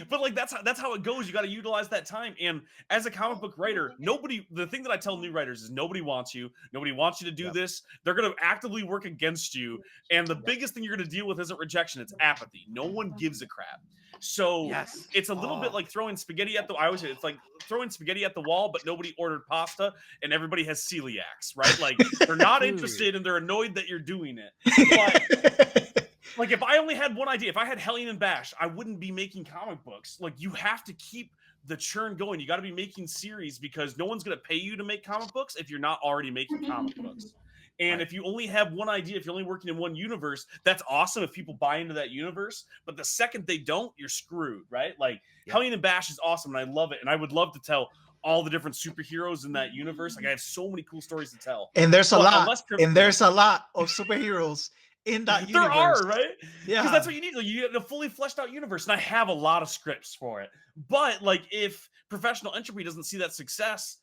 But like, that's how it goes. You got to utilize that time. And as a comic book writer, the thing that I tell new writers is nobody wants you to do this. They're going to actively work against you. And the biggest thing you're going to deal with isn't rejection, it's apathy. No one gives a crap. So it's a little bit like throwing spaghetti at I always say it's like throwing spaghetti at the wall, but nobody ordered pasta and everybody has celiacs, right? Like, they're not interested and they're annoyed that you're doing it. But like, if I only had one idea, if I had Hellion and Bash, I wouldn't be making comic books. Like, you have to keep the churn going. You got to be making series, because no one's going to pay you to make comic books if you're not already making comic books. And if you only have one idea, if you're only working in one universe, that's awesome if people buy into that universe. But the second they don't, you're screwed, right? Like, Hellion and Bash is awesome, and I love it. And I would love to tell all the different superheroes in that universe. Like, I have so many cool stories to tell. And there's a lot. And there's a lot of superheroes in that universe. There are, right? Yeah. Because that's what you need. Like, you get a fully fleshed out universe. And I have a lot of scripts for it. But like, if Professional Entropy doesn't see that success,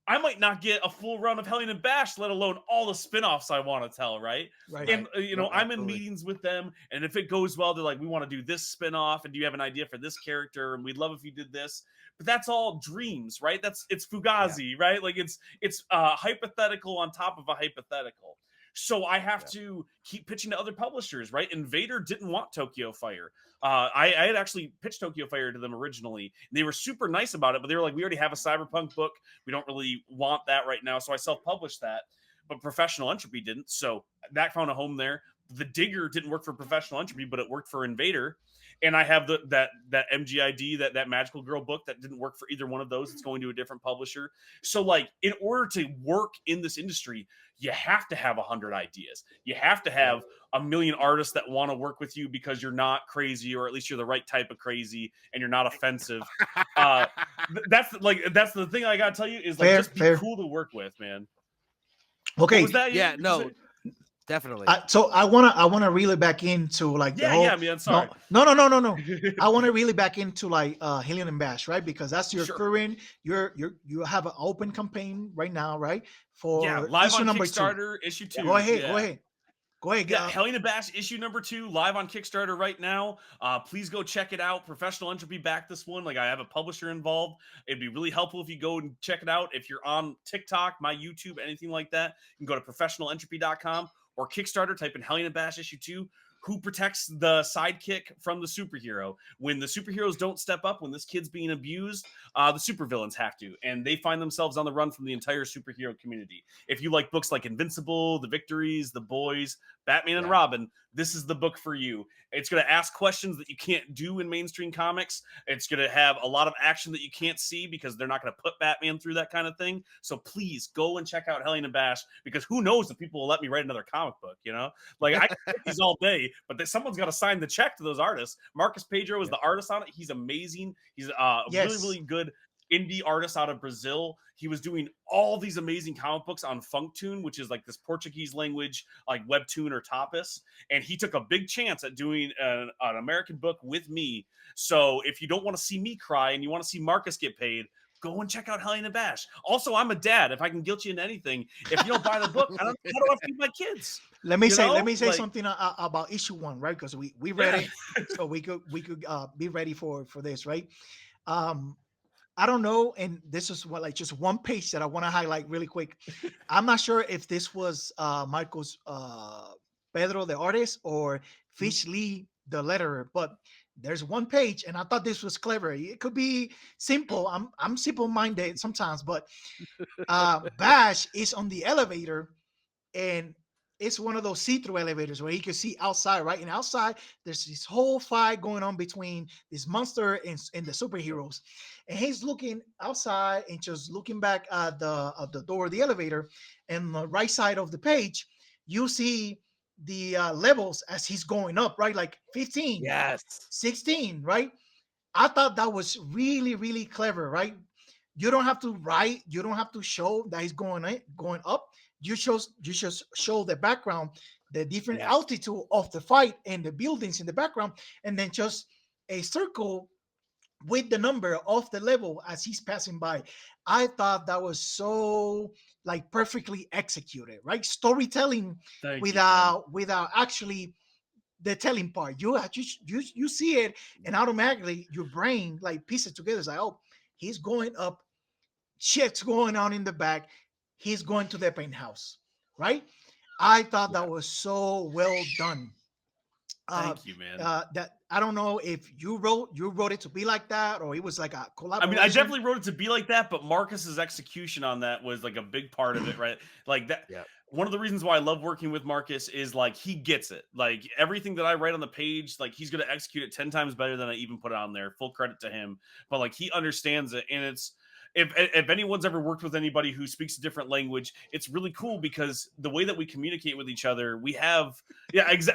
I might not get a full run of Hellion and Bash, let alone all the spin-offs I want to tell, right? And I'm in meetings with them, and if it goes well, they're like, we want to do this spin-off, and do you have an idea for this character? And we'd love if you did this. But that's all dreams, right? It's Fugazi, right? Like, it's hypothetical on top of a hypothetical. So I have to keep pitching to other publishers, right? Invader didn't want Tokyo Fire. I had actually pitched Tokyo Fire to them originally. And they were super nice about it, but they were like, we already have a cyberpunk book. We don't really want that right now. So I self-published that. But Professional Entropy didn't. So that found a home there. The Digger didn't work for Professional Entropy, but it worked for Invader. and I have that MGID, that magical girl book that didn't work for either one of those. It's going to a different publisher. So like, in order to work in this industry, you have to have 100 ideas. You have to have a million artists that want to work with you because you're not crazy, or at least you're the right type of crazy, and you're not offensive. That's the thing I gotta tell you is like, Fair, just be fair. cool to work with, man. Okay. What was that? Yeah, Did you no, say? definitely. So I wanna reel it back into like the whole. Yeah, man. Sorry. No. I want to reel it back into like Hellion and Bash, right? Because that's your Sure. current. You have an open campaign right now, right? Yeah, For live issue on number 2. Kickstarter, issue 2. Go ahead. Yeah. Yeah, Uh, Hellion and Bash issue number 2 live on Kickstarter right now. Please go check it out. Professional Entropy backed this one. Like, I have a publisher involved. It'd be really helpful if you go and check it out. If you're on TikTok, my YouTube, anything like that, you can go to professionalentropy.com or Kickstarter. Type in Hellion and Bash issue 2. Who protects the sidekick from the superhero? When the superheroes don't step up, when this kid's being abused, the supervillains have to, and they find themselves on the run from the entire superhero community. If you like books like Invincible, The Victories, The Boys, Batman and Robin, this is the book for you. It's going to ask questions that you can't do in mainstream comics. It's going to have a lot of action that you can't see because they're not going to put Batman through that kind of thing. So please go and check out Hellion and Bash, because who knows if people will let me write another comic book, you know? Like, I can write these all day, but someone's got to sign the check to those artists. Marcus Pedro is the artist on it. He's amazing. He's really, really good indie artist out of Brazil. He was doing all these amazing comic books on Funktune, which is like this Portuguese language, like webtoon or tapas. And he took a big chance at doing an American book with me. So if you don't want to see me cry and you want to see Marcus get paid, go and check out Hellion and Bash. Also, I'm a dad. If I can guilt you into anything, if you don't buy the book, how do I feed my kids? let me say Like, something about issue 1, right? Because we read it, so we could be ready for this, right? I don't know, and this is what, like, just one page that I want to highlight really quick. I'm not sure if this was Marcos Pedro, the artist, or Fish Lee, the letterer, but there's one page, and I thought this was clever. It could be simple. I'm simple minded sometimes, but Bash is on the elevator, and it's one of those see-through elevators where you can see outside, right? And outside, there's this whole fight going on between this monster and the superheroes. And he's looking outside and just looking back at the door of the elevator. And the right side of the page, you see the levels as he's going up, right? Like 15, 16, right? I thought that was really, really clever, right? You don't have to write, you don't have to show that he's going up. You just show the background, the different altitude of the fight and the buildings in the background, and then just a circle with the number of the level as he's passing by. I thought that was so like perfectly executed, right? Storytelling without actually the telling part. You see it, and automatically your brain like pieces together. It's like, oh, he's going up, shit's going on in the back, he's going to the penthouse, right? I thought that was so well done. Thank you, man. That I don't know if you wrote it to be like that, or it was like a I collaboration. mean, I definitely wrote it to be like that, but Marcus's execution on that was like a big part of it, right? Like that. One of the reasons why I love working with Marcus is like he gets it. Like everything that I write on the page, like he's going to execute it 10 times better than I even put on there. Full credit to him. But like he understands it, and it's if anyone's ever worked with anybody who speaks a different language, it's really cool because the way that we communicate with each other, we have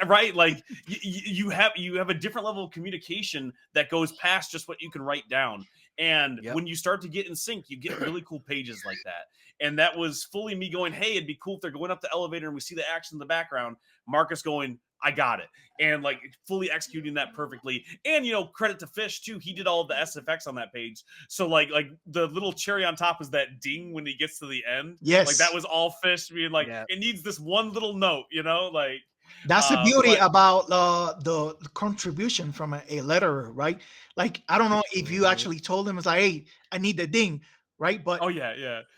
right, like you have a different level of communication that goes past just what you can write down. And when you start to get in sync, you get really cool pages like that. And that was fully me going, hey, it'd be cool if they're going up the elevator and we see the action in the background. Marcus going, I got it. And like fully executing that perfectly. And, you know, credit to Fish too. He did all of the SFX on that page. So like the little cherry on top is that ding when he gets to the end. Yes. Like that was all Fish being like, it needs this one little note, you know, like. That's the beauty about the contribution from a letterer, right? Like, I don't know if you actually told him, it's like, hey, I need the ding, right? But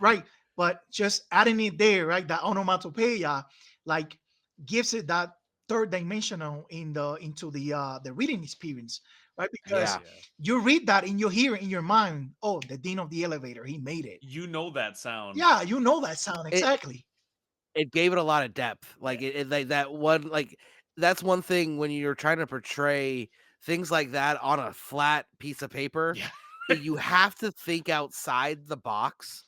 right. But just adding it there, right? That onomatopoeia, like, gives it that third dimensional into the reading experience, right? Because you read that and you hear it in your mind. Oh, the ding of the elevator, he made it. You know that sound. Yeah, you know that sound exactly. It gave it a lot of depth. Like it like that one, like that's one thing when you're trying to portray things like that on a flat piece of paper, Yeah. you have to think outside the box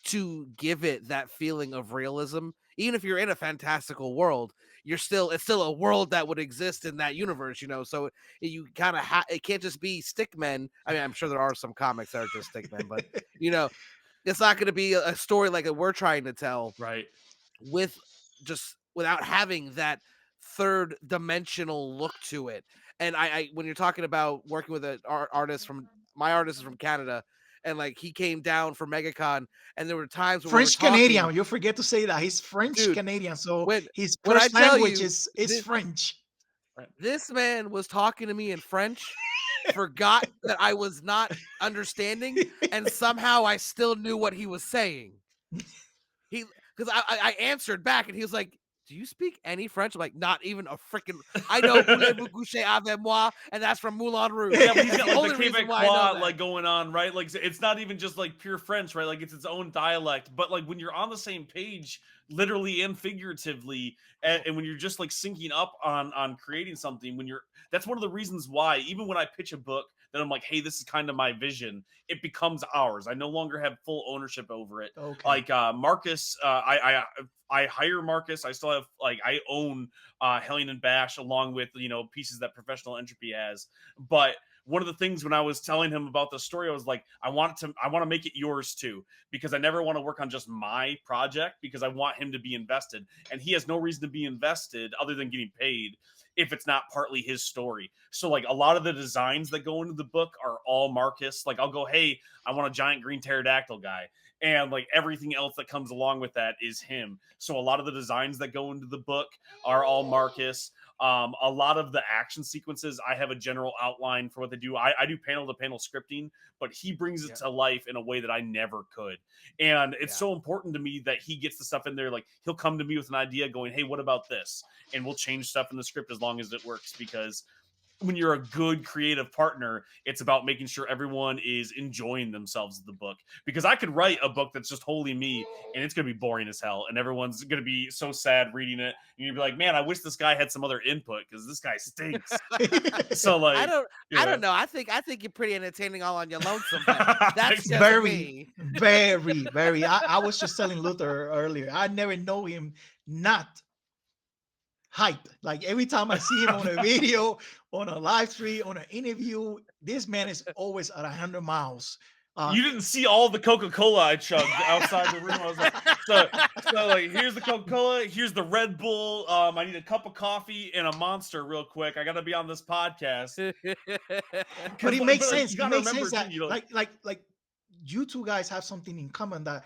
to give it that feeling of realism. Even if you're in a fantastical world, it's still a world that would exist in that universe, so you kind of it can't just be stickmen. I mean, I'm sure there are some comics that are just stickmen, but you know it's not going to be a story like that we're trying to tell Right. with just without having that third dimensional look to it. And I when you're talking about working with an artist from my artist is from Canada, and like he came down for MegaCon, and there were times when we were French talking, Canadian. You forget to say that he's French dude. Canadian, so When his when I first tell language you is this French. this man was talking to me in French, forgot that I was not understanding, and somehow I still knew what he was saying. He because I answered back and he was like, "Do you speak any French?" I'm like, not even a freaking. I know "Voulez-vous coucher avec moi," and that's from Moulin Rouge. Yeah, but he's That's got the like the only reason why I know Quebecois that. like going on, right? Like it's not even just like pure French, right? Like it's its own dialect. But like when you're on the same page, literally and figuratively, and when you're just like syncing up on creating something, that's one of the reasons why even when I pitch a book that I'm like, hey, this is kind of my vision, it becomes ours. I no longer have full ownership over it. Okay. Like Marcus, I hire Marcus. I still have I own Hellion and Bash along with pieces that Professional Entropy has. But one of the things when I was telling him about the story, I was like, I want to make it yours too, because I never want to work on just my project, because I want him to be invested, and he has no reason to be invested other than getting paid if it's not partly his story. So like a lot of the designs that go into the book are all Marcus. Like I'll go, hey, I want a giant green pterodactyl guy. And like everything else that comes along with that is him. So a lot of the designs that go into the book are all Marcus. A lot of the action sequences, I have a general outline for what they do. I do panel to panel scripting, but he brings it to life in a way that I never could. And it's so important to me that he gets the stuff in there. Like he'll come to me with an idea going, hey, what about this? And we'll change stuff in the script as long as it works, because when you're a good creative partner, it's about making sure everyone is enjoying themselves in the book. Because I could write a book that's just wholly me, and it's going to be boring as hell, and everyone's going to be so sad reading it. And you'd be like, man, I wish this guy had some other input, because this guy stinks. So I like, don't know. I think you're pretty entertaining all on your lonesome. But that's just Very, me. very, very. I was just telling Luther earlier. I never know him not hype. Like every time I see him on a video, on a live stream, on an interview, this man is always at 100 miles. You didn't see all the Coca-Cola I chugged outside the room. I was like, so like, here's the Coca-Cola, here's the Red Bull. I need a cup of coffee and a Monster real quick. I got to be on this podcast. But it makes like, sense. you It got to makes remember sense that too, like you two guys have something in common, that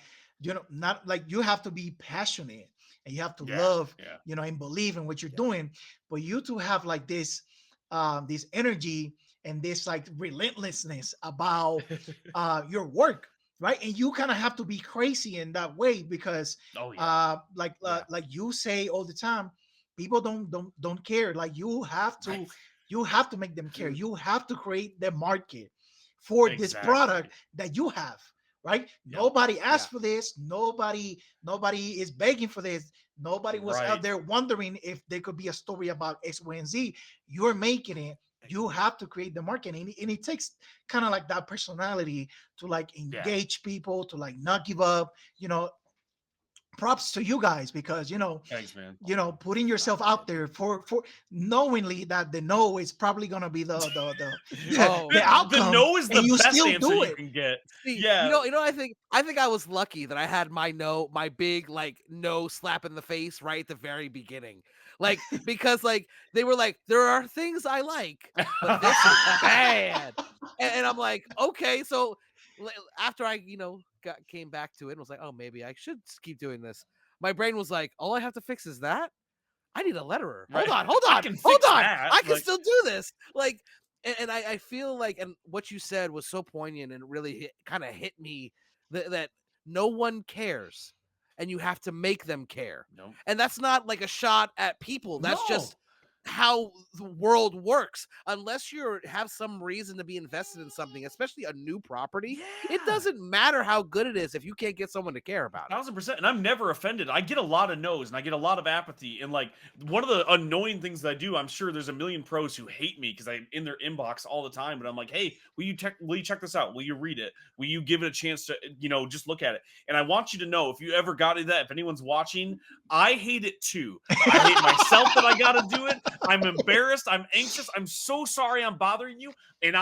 not like you have to be passionate and you have to love, and believe in what you're doing. But you two have like this energy and this like relentlessness about your work, right? And you kind of have to be crazy in that way, because like you say all the time, people don't care. Like you have to make them care. You have to create the market for this product that you have, right? Nobody asked for this. Nobody is begging for this. Nobody was out there wondering if there could be a story about X, Y, and Z. You're making it. You have to create the market, and it takes kind of like that personality to like engage people, to like not give up. Props to you guys, because thanks, man. Putting yourself out there for knowingly that the no is probably gonna be the the outcome, the no is the and you best still answer do you it. can get. See, I think I was lucky that I had my big like no slap in the face right at the very beginning. Like because like they were like, there are things I like, but this is bad. And I'm like, okay, so after I, came back to it and was like, oh, maybe I should keep doing this. My brain was like, all I have to fix is that. I need a letterer. Right. Hold I on. can fix that. I can still do this. Like, and I feel like, and what you said was so poignant and really kind of hit me that no one cares, and you have to make them care. No. And that's not like a shot at people. That's just how the world works. Unless you have some reason to be invested in something, especially a new property, it Yeah. doesn't matter how good it is if you can't get someone to care about it. 1000%. And I'm never offended. I get a lot of no's and I get a lot of apathy. And like one of the annoying things that I do, I'm sure there's a million pros who hate me because I'm in their inbox all the time. But I'm like, hey, will you check this out? Will you read it? Will you give it a chance to, just look at it? And I want you to know, if you ever got into that, if anyone's watching, I hate it too. I hate myself that I gotta do it. I'm embarrassed. I'm anxious. I'm so sorry I'm bothering you. And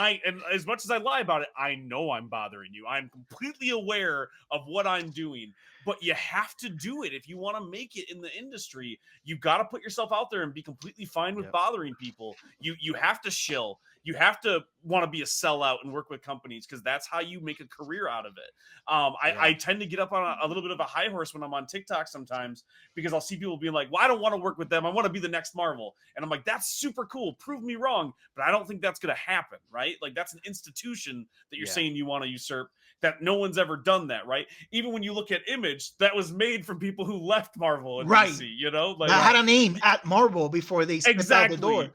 as much as I lie about it, I know I'm bothering you. I'm completely aware of what I'm doing. But you have to do it if you want to make it in the industry. You got to put yourself out there and be completely fine with bothering people. You have to shill. You have to want to be a sellout and work with companies because that's how you make a career out of it. I tend to get up on a little bit of a high horse when I'm on TikTok sometimes because I'll see people being like, well, I don't want to work with them. I want to be the next Marvel. And I'm like, that's super cool. Prove me wrong. But I don't think that's going to happen, right? Like that's an institution that you're saying you want to usurp, that no one's ever done that, right? Even when you look at Image, that was made from people who left Marvel and DC, like that had a name at Marvel before they stepped out the door.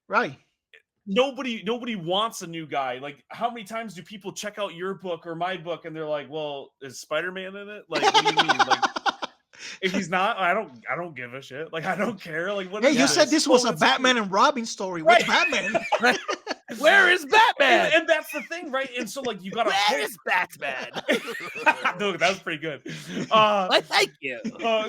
Right. Nobody wants a new guy. Like, how many times do people check out your book or my book and they're like, well, is Spider-Man in it? Like, what do you mean? Like, if he's not, I don't give a shit. Like, I don't care. Like, what? Hey, you said this was a Batman and Robin story. Which Batman? Where is Batman? And that's the thing, right? And so, like, you gotta. Where is Batman? No, that was pretty good. I like you.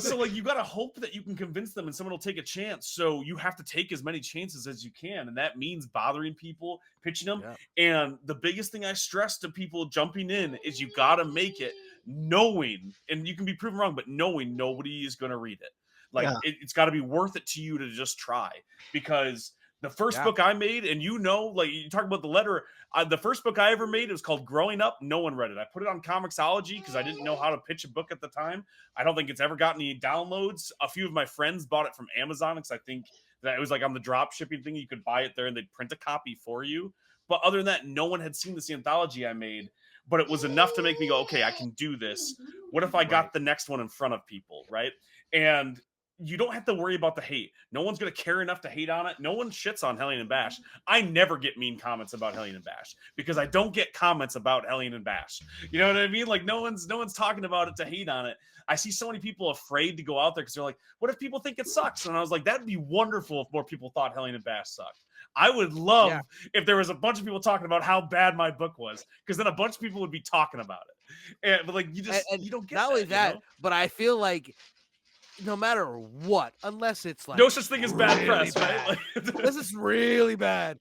So, like, you gotta hope that you can convince them, and someone will take a chance. So you have to take as many chances as you can, and that means bothering people, pitching them. Yeah. And the biggest thing I stress to people jumping in is you gotta make it knowing, and you can be proven wrong, but knowing nobody is gonna read it. Like, it's got to be worth it to you to just try, because the first book I made, and like you talk about the letter, the first book I ever made, it was called Growing Up. No one read it. I put it on Comixology because I didn't know how to pitch a book at the time. I don't think it's ever gotten any downloads. A few of my friends bought it from Amazon because I think that it was like on the drop shipping thing. You could buy it there and they'd print a copy for you. But other than that, no one had seen this anthology I made. But it was enough to make me go, okay, I can do this. What if I got the next one in front of people, right? And you don't have to worry about the hate. No one's going to care enough to hate on it. No one shits on Hellion and Bash. I never get mean comments about Hellion and Bash because I don't get comments about Hellion and Bash. You know what I mean? Like no one's talking about it to hate on it. I see so many people afraid to go out there because they're like, what if people think it sucks? And I was like, that'd be wonderful if more people thought Hellion and Bash sucked. I would love if there was a bunch of people talking about how bad my book was, because then a bunch of people would be talking about it. But like you don't get not that, only that, you know? but I feel like no matter what, unless it's like no such thing as bad press, bad, right? This is really bad.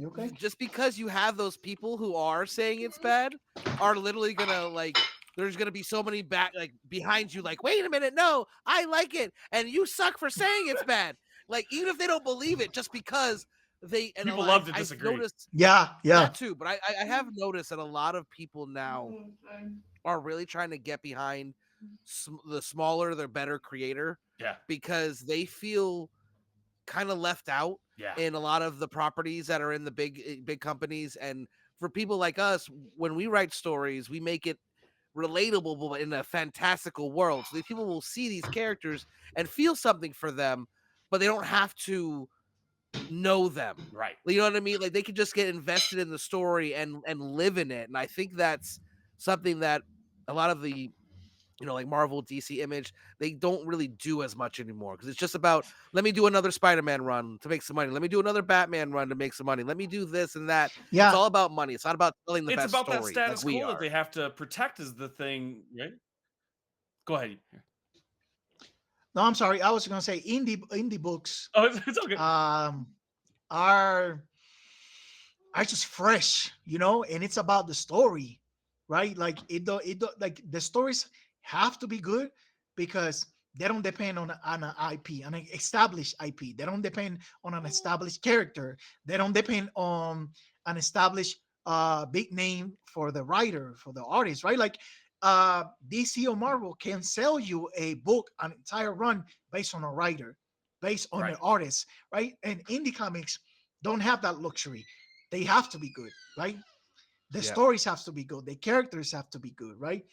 Okay? Just because you have those people who are saying it's bad are literally gonna like. There's gonna be so many behind you, like, wait a minute, no, I like it, and you suck for saying it's bad. Like even if they don't believe it, just because people love to disagree. That too, but I have noticed that a lot of people now are really trying to get behind the smaller, the better creator. Yeah, because they feel kind of left out in a lot of the properties that are in the big companies. And for people like us, when we write stories, we make it relatable but in a fantastical world. So these people will see these characters and feel something for them, but they don't have to know them. Right. You know what I mean? Like they could just get invested in the story and live in it. And I think that's something that a lot of the like Marvel, DC, Image, they don't really do as much anymore because it's just about, let me do another Spider-Man run to make some money. Let me do another Batman run to make some money. Let me do this and that. Yeah. It's all about money. It's not about telling the best story. It's about that status quo that they have to protect is the thing, right? Go ahead. No, I'm sorry. I was going to say indie books. Oh, it's okay. Are just fresh, and it's about the story, right? Like like the stories have to be good because they don't depend on an IP, an established IP. They don't depend on an established character. They don't depend on an established big name for the writer, for the artist, right? Like DC or Marvel can sell you a book, an entire run based on a writer, based on the artist, right? And indie comics don't have that luxury. They have to be good, right? The stories have to be good. The characters have to be good, right?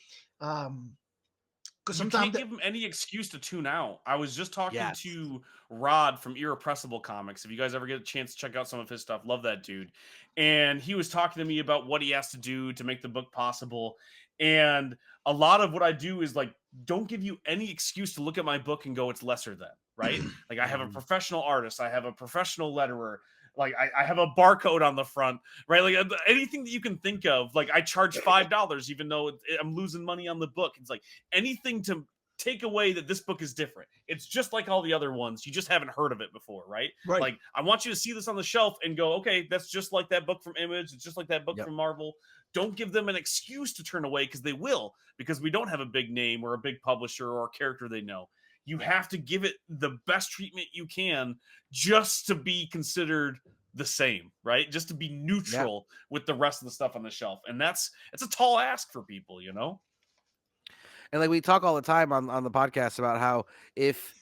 because You sometimes can't give them any excuse to tune out. I was just talking Yes. to Rod from Irrepressible Comics. If you guys ever get a chance to check out some of his stuff, love that dude. And he was talking to me about what he has to do to make the book possible. And a lot of what I do is like, don't give you any excuse to look at my book and go, it's lesser than, right? Like, I have a Mhm. professional artist, I have a professional letterer, like, I have a barcode on the front, right? Like, anything that you can think of, like, I charge $5, even though I'm losing money on the book. It's like anything to take away that this book is different. It's just like all the other ones. You just haven't heard of it before, right? right, Like, I want you to see this on the shelf and go, okay, that's just like that book from Image. It's just like that book Yep. from Marvel. Don't give them an excuse to turn away, because they will, because we don't have a big name or a big publisher or a character they know. You have to give it the best treatment you can just to be considered the same, right? Just to be Yep. neutral with the rest of the stuff on the shelf. And it's a tall ask for people, you know? And like we talk all the time on the podcast about how if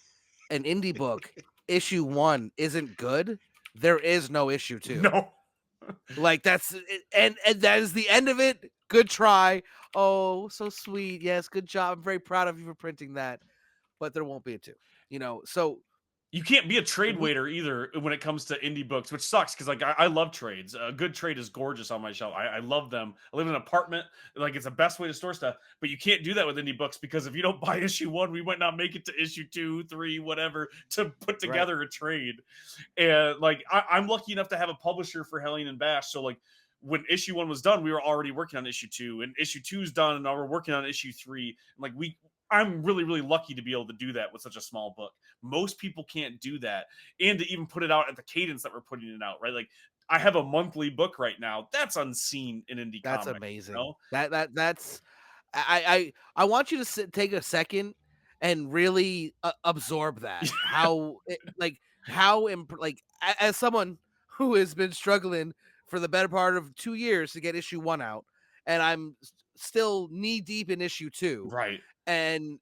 an indie book issue 1 isn't good, there is no issue 2. No. Like that's and that is the end of it. Good try. Oh, so sweet. Yes, good job. I'm very proud of you for printing that. But there won't be a 2. So You can't be a trade we waiter either when it comes to indie books, which sucks because like I love trades. A good trade is gorgeous on my shelf. I love them. I live in an apartment, like it's the best way to store stuff. But you can't do that with indie books, because if you don't buy issue 1, we might not make it to issue 2, 3, whatever, to put right. together a trade. And like I'm lucky enough to have a publisher for Hellion and Bash, so like when issue 1 was done, we were already working on issue 2, and issue 2 is done, and now we're working on issue 3. And like I'm really, really lucky to be able to do that with such a small book. Most people can't do that, and to even put it out at the cadence that we're putting it out, right? Like, I have a monthly book right now. That's unseen in indie That's comics, you amazing. know? That's I want you to take a second and really absorb that. How like how like as someone who has been struggling for the better part of 2 years to get issue 1 out, and I'm still knee deep in issue 2, Right, and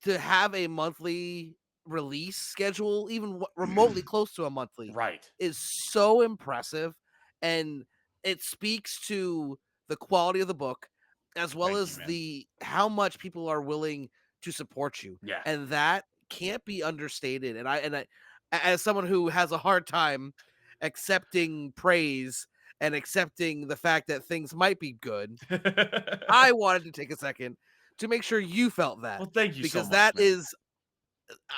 to have a monthly release schedule, even remotely close to a monthly, right. is so impressive, and it speaks to the quality of the book as well Thank you, as man. the how much people are willing to support you, Yeah. and that can't be understated. And I as someone who has a hard time accepting praise and accepting the fact that things might be good, I wanted to take a second to make sure you felt that, Well, thank you so because much, that man. is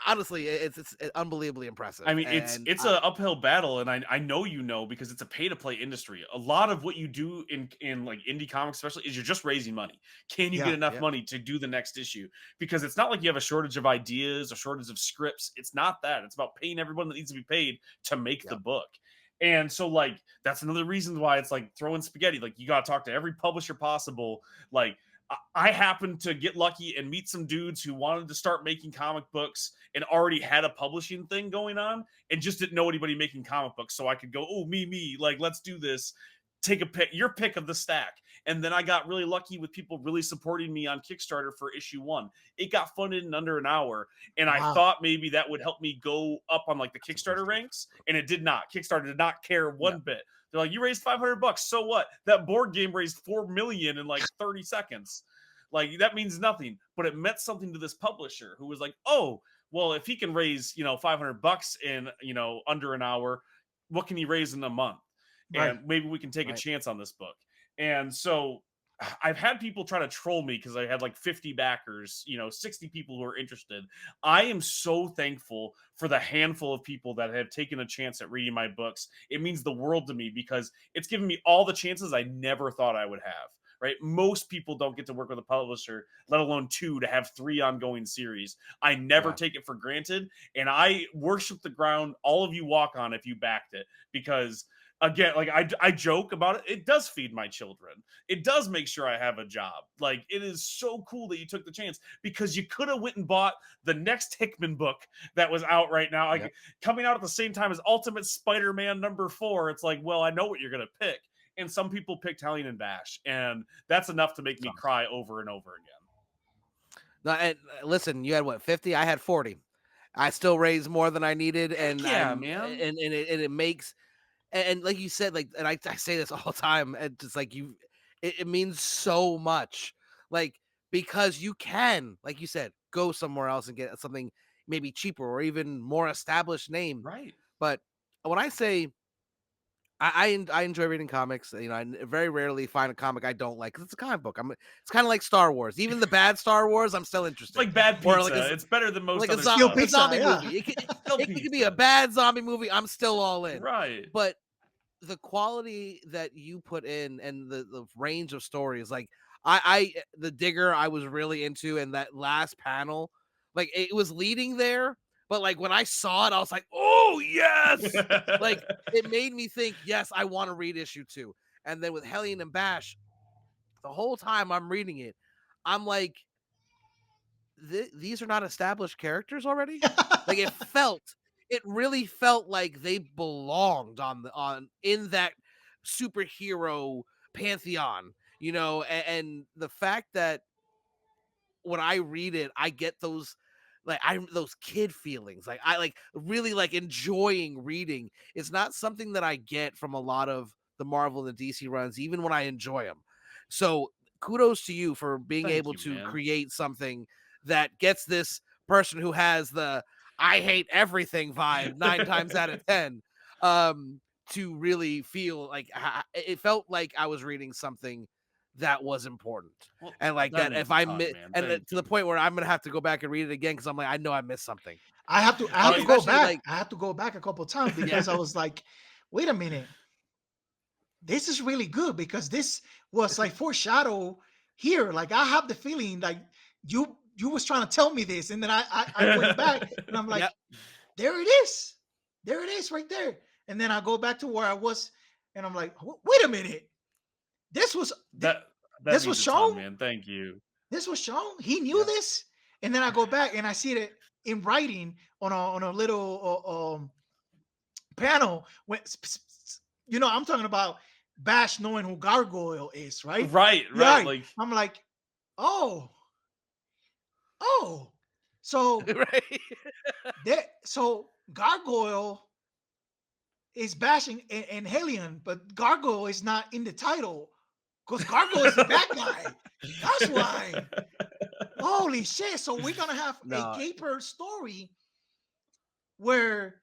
honestly, it's unbelievably I impressive, mean, and it's a uphill battle, and I know you know, because it's a pay to play industry. A lot of what you do in like indie comics, especially, is you're just raising money. Can you get yeah, enough yeah, money to do the next issue? Because it's not like you have a shortage of ideas or shortage of scripts. It's not that. It's about paying everyone that needs to be paid to make the yeah, book. And so, like, that's another reason why it's like throwing spaghetti. Like, you got to talk to every publisher possible. Like, I happened to get lucky and meet some dudes who wanted to start making comic books and already had a publishing thing going on, and just didn't know anybody making comic books. So I could go, oh, me, like, let's do this. Take a pick, your pick of the stack. And then I got really lucky with people really supporting me on Kickstarter for issue 1. It got funded in under an hour. And I wow, thought maybe that would help me go up on like the that's Kickstarter impressive. ranks. And it did not. Kickstarter did not care Yeah, one bit. They're like, you raised $500. So what? That board game raised 4 million in like 30 seconds. Like, that means nothing, but it meant something to this publisher who was like, oh, well, if he can raise, $500 in, under an hour, what can he raise in a month? right, And maybe we can take a right. chance on this book. And so I've had people try to troll me because I had like 50 backers, 60 people who are interested. I am so thankful for the handful of people that have taken a chance at reading my books. It means the world to me, because it's given me all the chances I never thought I would have. Right? Most people don't get to work with a publisher, let alone 2, to have 3 ongoing series. I never Yeah. take it for granted, and I worship the ground all of you walk on if you backed it, because again, like, I joke about it. It does feed my children. It does make sure I have a job. Like, it is so cool that you took the chance, because you could have went and bought the next Hickman book that was out right now, Yep. like coming out at the same time as Ultimate Spider-Man #4. It's like, well, I know what you're gonna pick. And some people picked Hellion and Bash, and that's enough to make It's me awesome. cry over and over again. No, and listen, you had what, 50? I had 40. I still raised more than I needed, Heck and yeah, man. it makes and like you said, like, and I say this all the time, and just like it means so much, like, because you can, like you said, go somewhere else and get something maybe cheaper or even more established name. Right. But when I say I enjoy reading comics. You know, I very rarely find a comic I don't like 'cause it's a comic book. It's kind of like Star Wars. Even the bad Star Wars, I'm still It's interested. like bad Or like pizza. It's better than most like a, other Still stuff. a pizza, zombie yeah. movie. Still It could be a pizza. bad zombie movie. I'm still all in. Right. But the quality that you put in and the range of stories, like the Digger, I was really into, and that last panel, like it was leading there, but like when I saw it, I was like, oh yes, like it made me think, yes, I want to read issue 2. And then with Hellion and Bash, the whole time I'm reading it, I'm like, these are not established characters already. Like it really felt like they belonged on in that superhero pantheon, you know, and the fact that when I read it, I get those those kid feelings. Like I like really like enjoying reading. It's not something that I get from a lot of the Marvel and the DC runs, even when I enjoy them. So kudos to you for being Thank able you, to man. create something that gets this person who has the I hate everything vibe 9 times out of 10 to really feel like it felt like I was reading something that was important. Well, And like that that, means if a I ton, miss, man. and Thank to the you. point where I'm gonna have to go back and read it again because I'm like, I know I missed something. I have to go Especially back. like, I have to go back a couple of times yeah, because I was like, wait a minute, this is really good because this was like foreshadow here. Like I have the feeling like you was trying to tell me this, and then I went back and I'm like, yeah, there it is, there it is right there. And then I go back to where I was, and I'm like, wait a minute, this was that that this means was a ton, shown. man. Thank you. This was shown. He knew yeah, this. And then I go back and I see it in writing on a little panel. When I'm talking about Bash knowing who Gargoyle is, right? Right, Yeah, right. right. Like I'm like, oh, oh. So right, so Gargoyle is bashing and Hellion, but Gargoyle is not in the title because Gargoyle is the bad guy. That's why. Holy shit! So we're gonna have a no, caper story where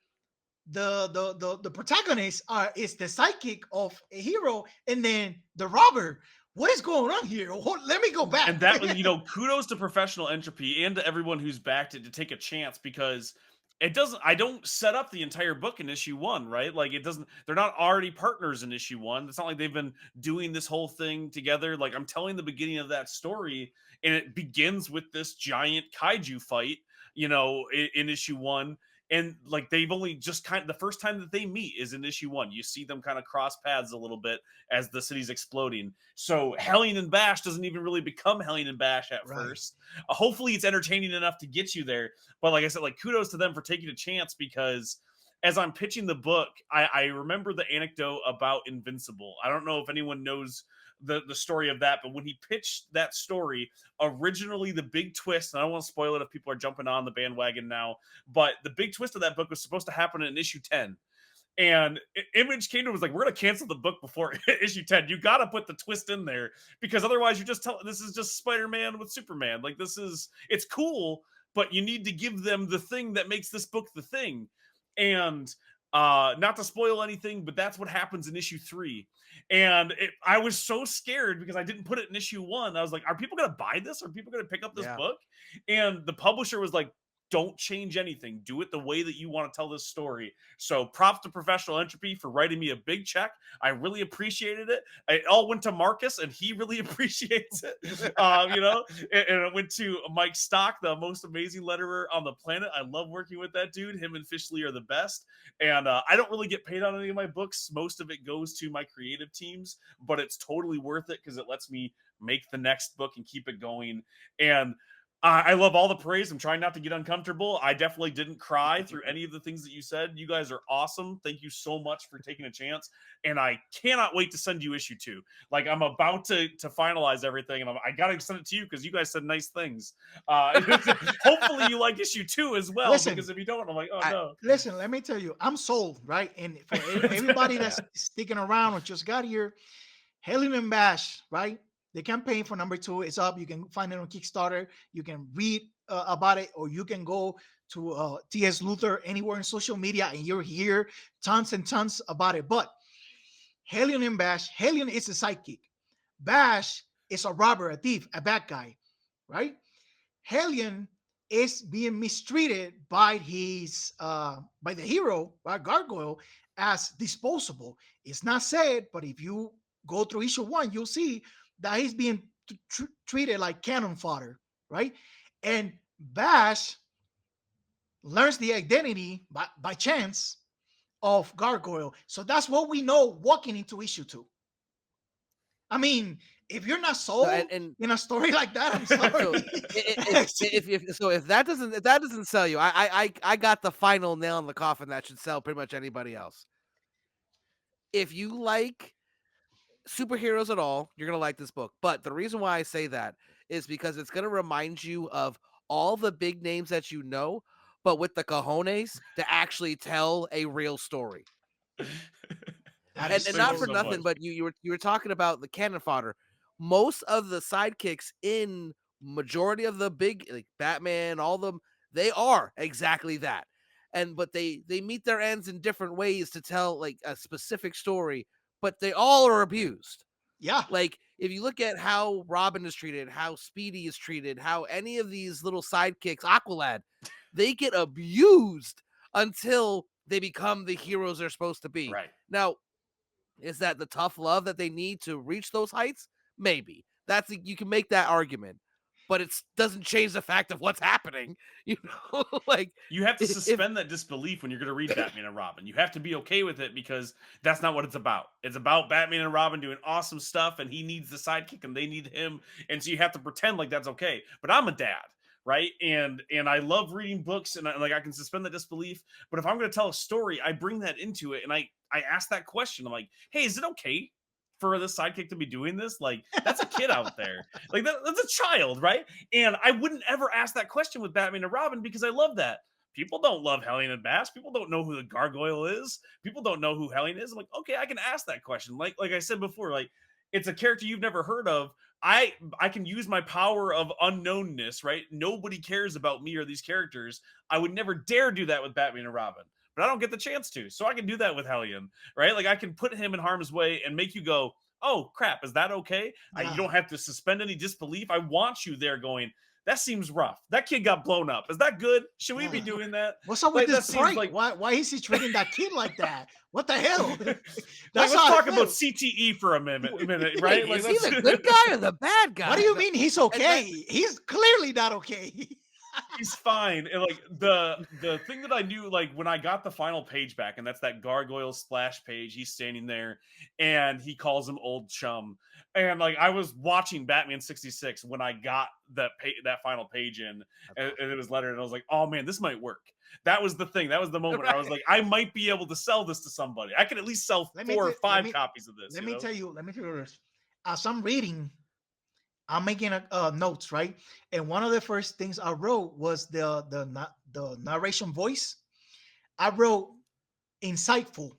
the protagonist is the psychic of a hero, and then the robber. What is going on here? Let me go back. and that was, kudos to Professional Entropy and to everyone who's backed it to take a chance because I don't set up the entire book in issue 1, right? Like it doesn't they're not already partners in issue 1. It's not like they've been doing this whole thing together. Like I'm telling the beginning of that story and it begins with this giant kaiju fight, in issue 1, and like they've only just kind of the first time that they meet is in issue 1. You see them kind of cross paths a little bit as the city's exploding. So Hellion and Bash doesn't even really become Hellion and Bash at Right. first. Hopefully it's entertaining enough to get you there. But like I said, like kudos to them for taking a chance because as I'm pitching the book, I remember the anecdote about Invincible. I don't know if anyone knows the story of that, but when he pitched that story, originally the big twist, and I don't want to spoil it if people are jumping on the bandwagon now, but the big twist of that book was supposed to happen in issue 10. And Image Kingdom was like, we're going to cancel the book before issue 10. You got to put the twist in there because otherwise you're just telling this is just Spider-Man with Superman. Like it's cool, but you need to give them the thing that makes this book the thing. And not to spoil anything, but that's what happens in issue 3. And I was so scared because I didn't put it in issue 1. I was like, are people going to buy this? Are people going to pick up this yeah, book? And the publisher was like, don't change anything. Do it the way that you want to tell this story. So props to Professional Entropy for writing me a big check. I really appreciated it. It all went to Marcus, and he really appreciates it. And it went to Mike Stock, the most amazing letterer on the planet. I love working with that dude. Him and Fishley are the best. And I don't really get paid on any of my books. Most of it goes to my creative teams, but it's totally worth it because it lets me make the next book and keep it going. And I love all the praise. I'm trying not to get uncomfortable. I definitely didn't cry through any of the things that you said. You guys are awesome. Thank you so much for taking a chance. And I cannot wait to send you issue 2. Like I'm about to finalize everything, and I got to send it to you because you guys said nice things. Hopefully you like issue 2 as well. Listen, because if you don't, I'm like, oh no. listen. Let me tell you, I'm sold, right? And for everybody that's sticking around or just got here, Hellion and Bash, right? The campaign for number 2 is up. You can find it on Kickstarter. You can read about it, or you can go to TS Luther anywhere in social media, and you'll hear tons and tons about it. But Hellion and Bash, Hellion is a sidekick. Bash is a robber, a thief, a bad guy, right? Hellion is being mistreated by his by the hero, by Gargoyle, as disposable. It's not said, but if you go through issue one, you'll see that he's being treated like cannon fodder, right? And Bash learns the identity by chance of Gargoyle. So that's what we know walking into issue two. I mean, if you're not No, sold and in a story like that, I'm so sorry. if that doesn't sell you, I got the final nail in the coffin that should sell pretty much anybody else. If you like superheroes at all, you're gonna like this book. But the reason why I say that is because it's gonna remind you of all the big names that you know, but with the cojones to actually tell a real story. That And is and Thank not you for so so nothing, much. but you were talking about the cannon fodder. Most of the sidekicks in majority of the big like Batman, all of them, they are exactly that. And but they meet their ends in different ways to tell like a specific story, but they all are abused. yeah. Like if you look at how Robin is treated, how Speedy is treated, how any of these little sidekicks, Aqualad, they get abused until they become the heroes they're supposed to be. Right. Now, is that the tough love that they need to reach those heights? Maybe. You can make that argument, but it doesn't change the fact of what's happening. You know, like You have to if suspend that disbelief when you're going to read Batman and Robin. You have to be okay with it because that's not what it's about. It's about Batman and Robin doing awesome stuff, and he needs the sidekick, and they need him, and so you have to pretend like that's okay. But I'm a dad, right? And I love reading books, and I can suspend the disbelief. But if I'm going to tell a story, I bring that into it, and I ask that question. I'm like, hey, is it okay for the sidekick to be doing this? Like, that's a kid out there. Like that's a child, right? And I wouldn't ever ask that question with Batman and Robin because I love that. People don't love Hellion and Bash. People don't know who the Gargoyle is. People don't know who Hellion is. I'm like, okay, I can ask that question. Like I said before, like it's a character you've never heard of. I can use my power of unknownness, right? Nobody cares about me or these characters. I would never dare do that with Batman and Robin, but I don't get the chance to. So I can do that with Hellion, right? Like I can put him in harm's way and make you go, oh crap, is that okay? You Yeah. don't have to suspend any disbelief. I want you there going, that seems rough. That kid got blown up. Is that good? Should we be Yeah. doing that? What's up with Like this that seems prank? like Why is he treating that kid like that? What the hell? like That's let's how I talk about feel. CTE for a minute, right? wait, Like is he that's the good guy or the bad What do guy? you mean he's And that okay? He's clearly not okay. he's fine. And like the thing that I knew, like when I got the final page back, and that's that gargoyle splash page, he's standing there and he calls him old chum. And like I was watching Batman 66 when I got that final page in, and it was lettered, and I was like, oh man, this might work. That was the thing. That was the moment where I was right. like, I might be able to sell this to somebody. I can at least sell let me four or t- let five me copies of this, let you me know? tell you. Let me tell you this. As I'm reading, I'm making notes, right? And one of the first things I wrote was the narration voice. I wrote insightful,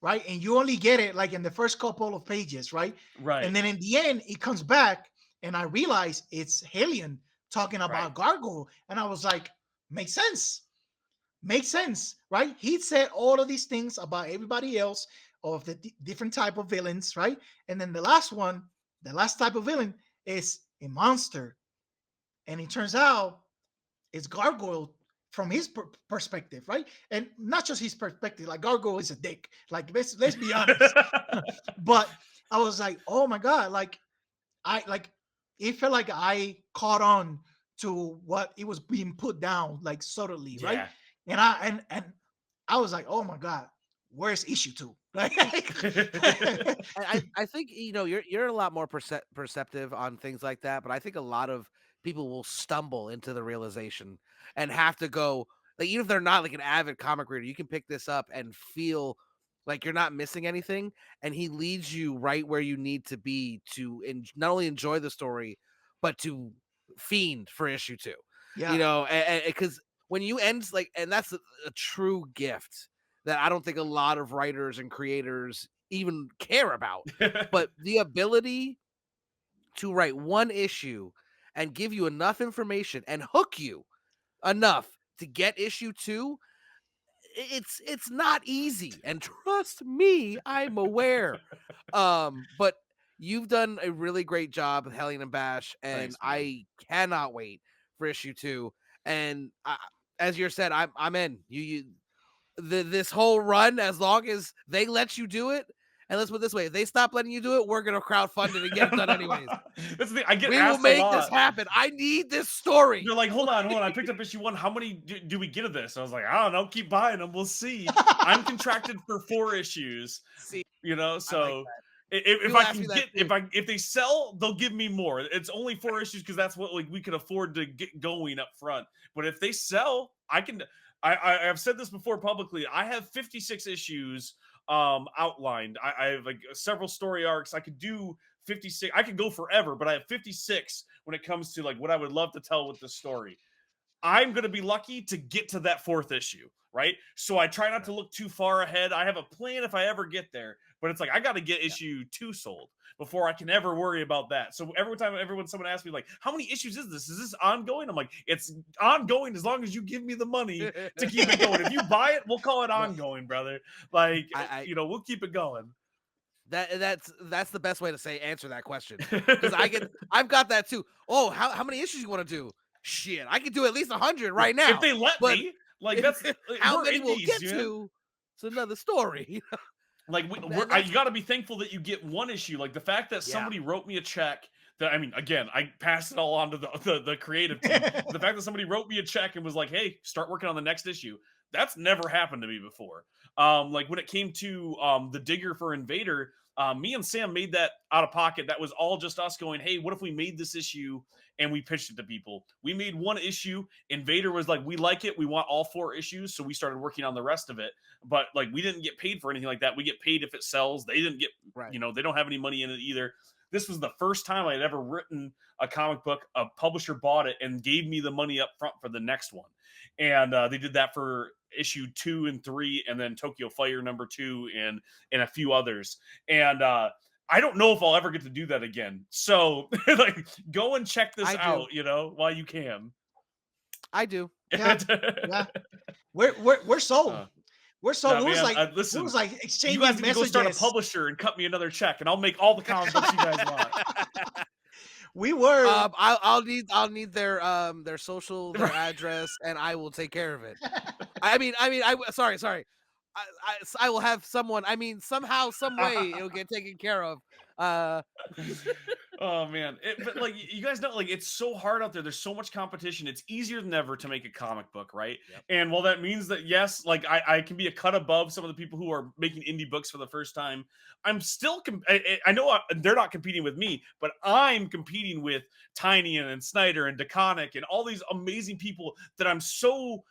right? And you only get it like in the first couple of pages, right? Right. And then in the end, it comes back, and I realize it's Hellion talking Right. about Gargoyle, and I was like, makes sense, makes sense, right? He said all of these things about everybody else of the different type of villains, right? And then the last one, the last type of villain is a monster, and it turns out it's Gargoyle from his perspective, right? And not just his perspective. Like Gargoyle is a dick. Like let's be honest. But I was like, oh my god, like I like it felt like I caught on to what it was being put down like subtly, right? Yeah. And I was like, oh my god, where's issue two? Like, I think you're a lot more perceptive on things like that, but I think a lot of people will stumble into the realization and have to go like even if they're not like an avid comic reader, you can pick this up and feel like you're not missing anything, and he leads you right where you need to be to not only enjoy the story, but to fiend for issue two. You yeah, know, because when you end like, and that's a true gift that I don't think a lot of writers and creators even care about. But the ability to write one issue and give you enough information and hook you enough to get issue 2, it's not easy, and trust me, I'm aware. But you've done a really great job with Hellion and Bash, and Thanks, man. I cannot wait for issue 2. And as you said, I'm in. This whole run, as long as they let you do it. And let's put it this way: if they stop letting you do it, we're gonna crowdfund it and get it done anyways. That's the thing. I get We will asked a make this lot. happen. I need this story. They're like, hold on. I picked up issue 1. How many do we get of this? I was like, I don't know. Keep buying them. We'll see. I'm contracted for 4 issues. See, You know, I like so that. if You I asked can me that get too. if they sell, they'll give me more. It's only 4 issues because that's what like we could afford to get going up front. But if they sell, I can. I've said this before publicly. I have 56 issues outlined. I have like several story arcs. I could do 56. I could go forever, but I have 56 when it comes to like what I would love to tell with this story. I'm going to be lucky to get to that 4th issue, right? So I try not to look too far ahead. I have a plan if I ever get there, but it's like I got to get issue 2 sold before I can ever worry about that. So someone asks me like, "How many issues is this? Is this ongoing?" I'm like, "It's ongoing as long as you give me the money to keep it going. If you buy it, we'll call it ongoing, brother. Like, we'll keep it going." That's the best way to answer that question, because I've got that too. Oh, how many issues you want to do? Shit, I could do at least 100 right now. If they let but me, like that's how we're many we'll indies, get man. to? It's another story. Like you got to be thankful that you get 1 issue. Like the fact that somebody wrote me a check. That I mean, again, I passed it all on to the creative team. The fact that somebody wrote me a check and was like, "Hey, start working on the next issue." That's never happened to me before. Like when it came to the Digger for Invader, me and Sam made that out of pocket. That was all just us going, "Hey, what if we made this issue and we pitched it to people?" We made 1 issue. Invader was like, "We like it. We want all 4 issues." So we started working on the rest of it. But like, we didn't get paid for anything like that. We get paid if it sells. They didn't get, they don't have any money in it either. This was the first time I had ever written a comic book. A publisher bought it and gave me the money up front for the next one. And they did that for issue 2 and 3, and then Tokyo Fire #2 and a few others. And I don't know if I'll ever get to do that again. So like, go and check this out, while you can. I do. Yeah. We're sold. We're sold. Nah, it was man, listen, it was like exchanging you guys need to go start a messages. publisher and cut me another check, and I'll make all the comic books you guys want. We were. I'll need their social, their address, and I will take care of it. Sorry. I will have someone. I mean, somehow, some way, it'll get taken care of. Oh man, but like you guys know, like it's so hard out there. There's so much competition. It's easier than ever to make a comic book, right? Yep. And while that means that yes, like I can be a cut above some of the people who are making indie books for the first time, I'm still. I know they're not competing with me, but I'm competing with Tiny and Snyder and DeConnick and all these amazing people that I'm so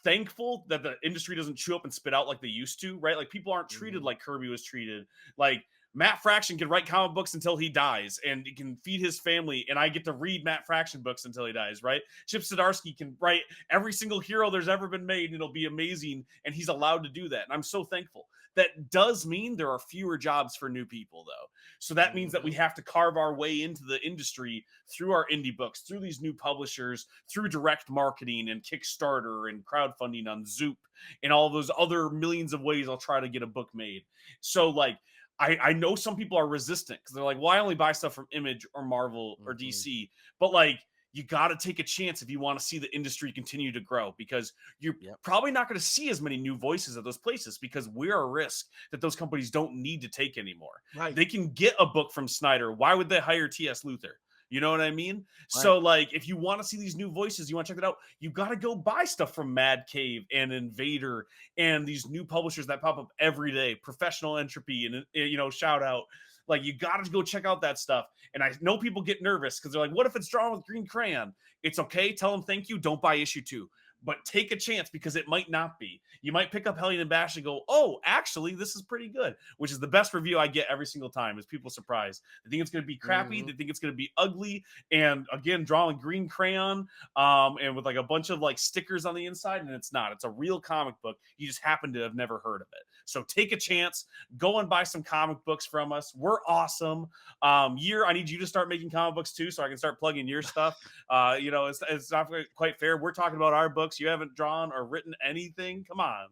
thankful that the industry doesn't chew up and spit out like they used to, right? Like people aren't treated like Kirby was treated. Like Matt Fraction can write comic books until he dies and he can feed his family, and I get to read Matt Fraction books until he dies, right? Chip Zdarsky can write every single hero there's ever been made and it'll be amazing, and he's allowed to do that. And I'm so thankful. That does mean there are fewer jobs for new people, though. So that means that we have to carve our way into the industry through our indie books, through these new publishers, through direct marketing and Kickstarter and crowdfunding on Zoop and all those other millions of ways I'll try to get a book made. So like, I know some people are resistant because they're like, well, I only buy stuff from Image or Marvel or DC. But like, you got to take a chance if you want to see the industry continue to grow, because you're probably not going to see as many new voices at those places because we're a risk that those companies don't need to take anymore. Right. They can get a book from Snyder. Why would they hire T.S. Luther? You know what I mean? Right. So like, if you want to see these new voices, you want to check that out, you got to go buy stuff from Mad Cave and Invader and these new publishers that pop up every day, Professional Entropy and, shout out. Like, you got to go check out that stuff. And I know people get nervous because they're like, what if it's drawn with green crayon? It's okay. Tell them thank you. Don't buy issue 2. But take a chance because it might not be. You might pick up Hellion and Bash and go, oh, actually, this is pretty good, which is the best review I get every single time is people surprised. They think it's going to be crappy. They think it's going to be ugly. And again, drawn green crayon and with like a bunch of like stickers on the inside. And it's not. It's a real comic book. You just happen to have never heard of it. So take a chance, go and buy some comic books from us. We're awesome. I need you to start making comic books too, so I can start plugging your stuff. It's not quite fair. We're talking about our books. You haven't drawn or written anything. Come on.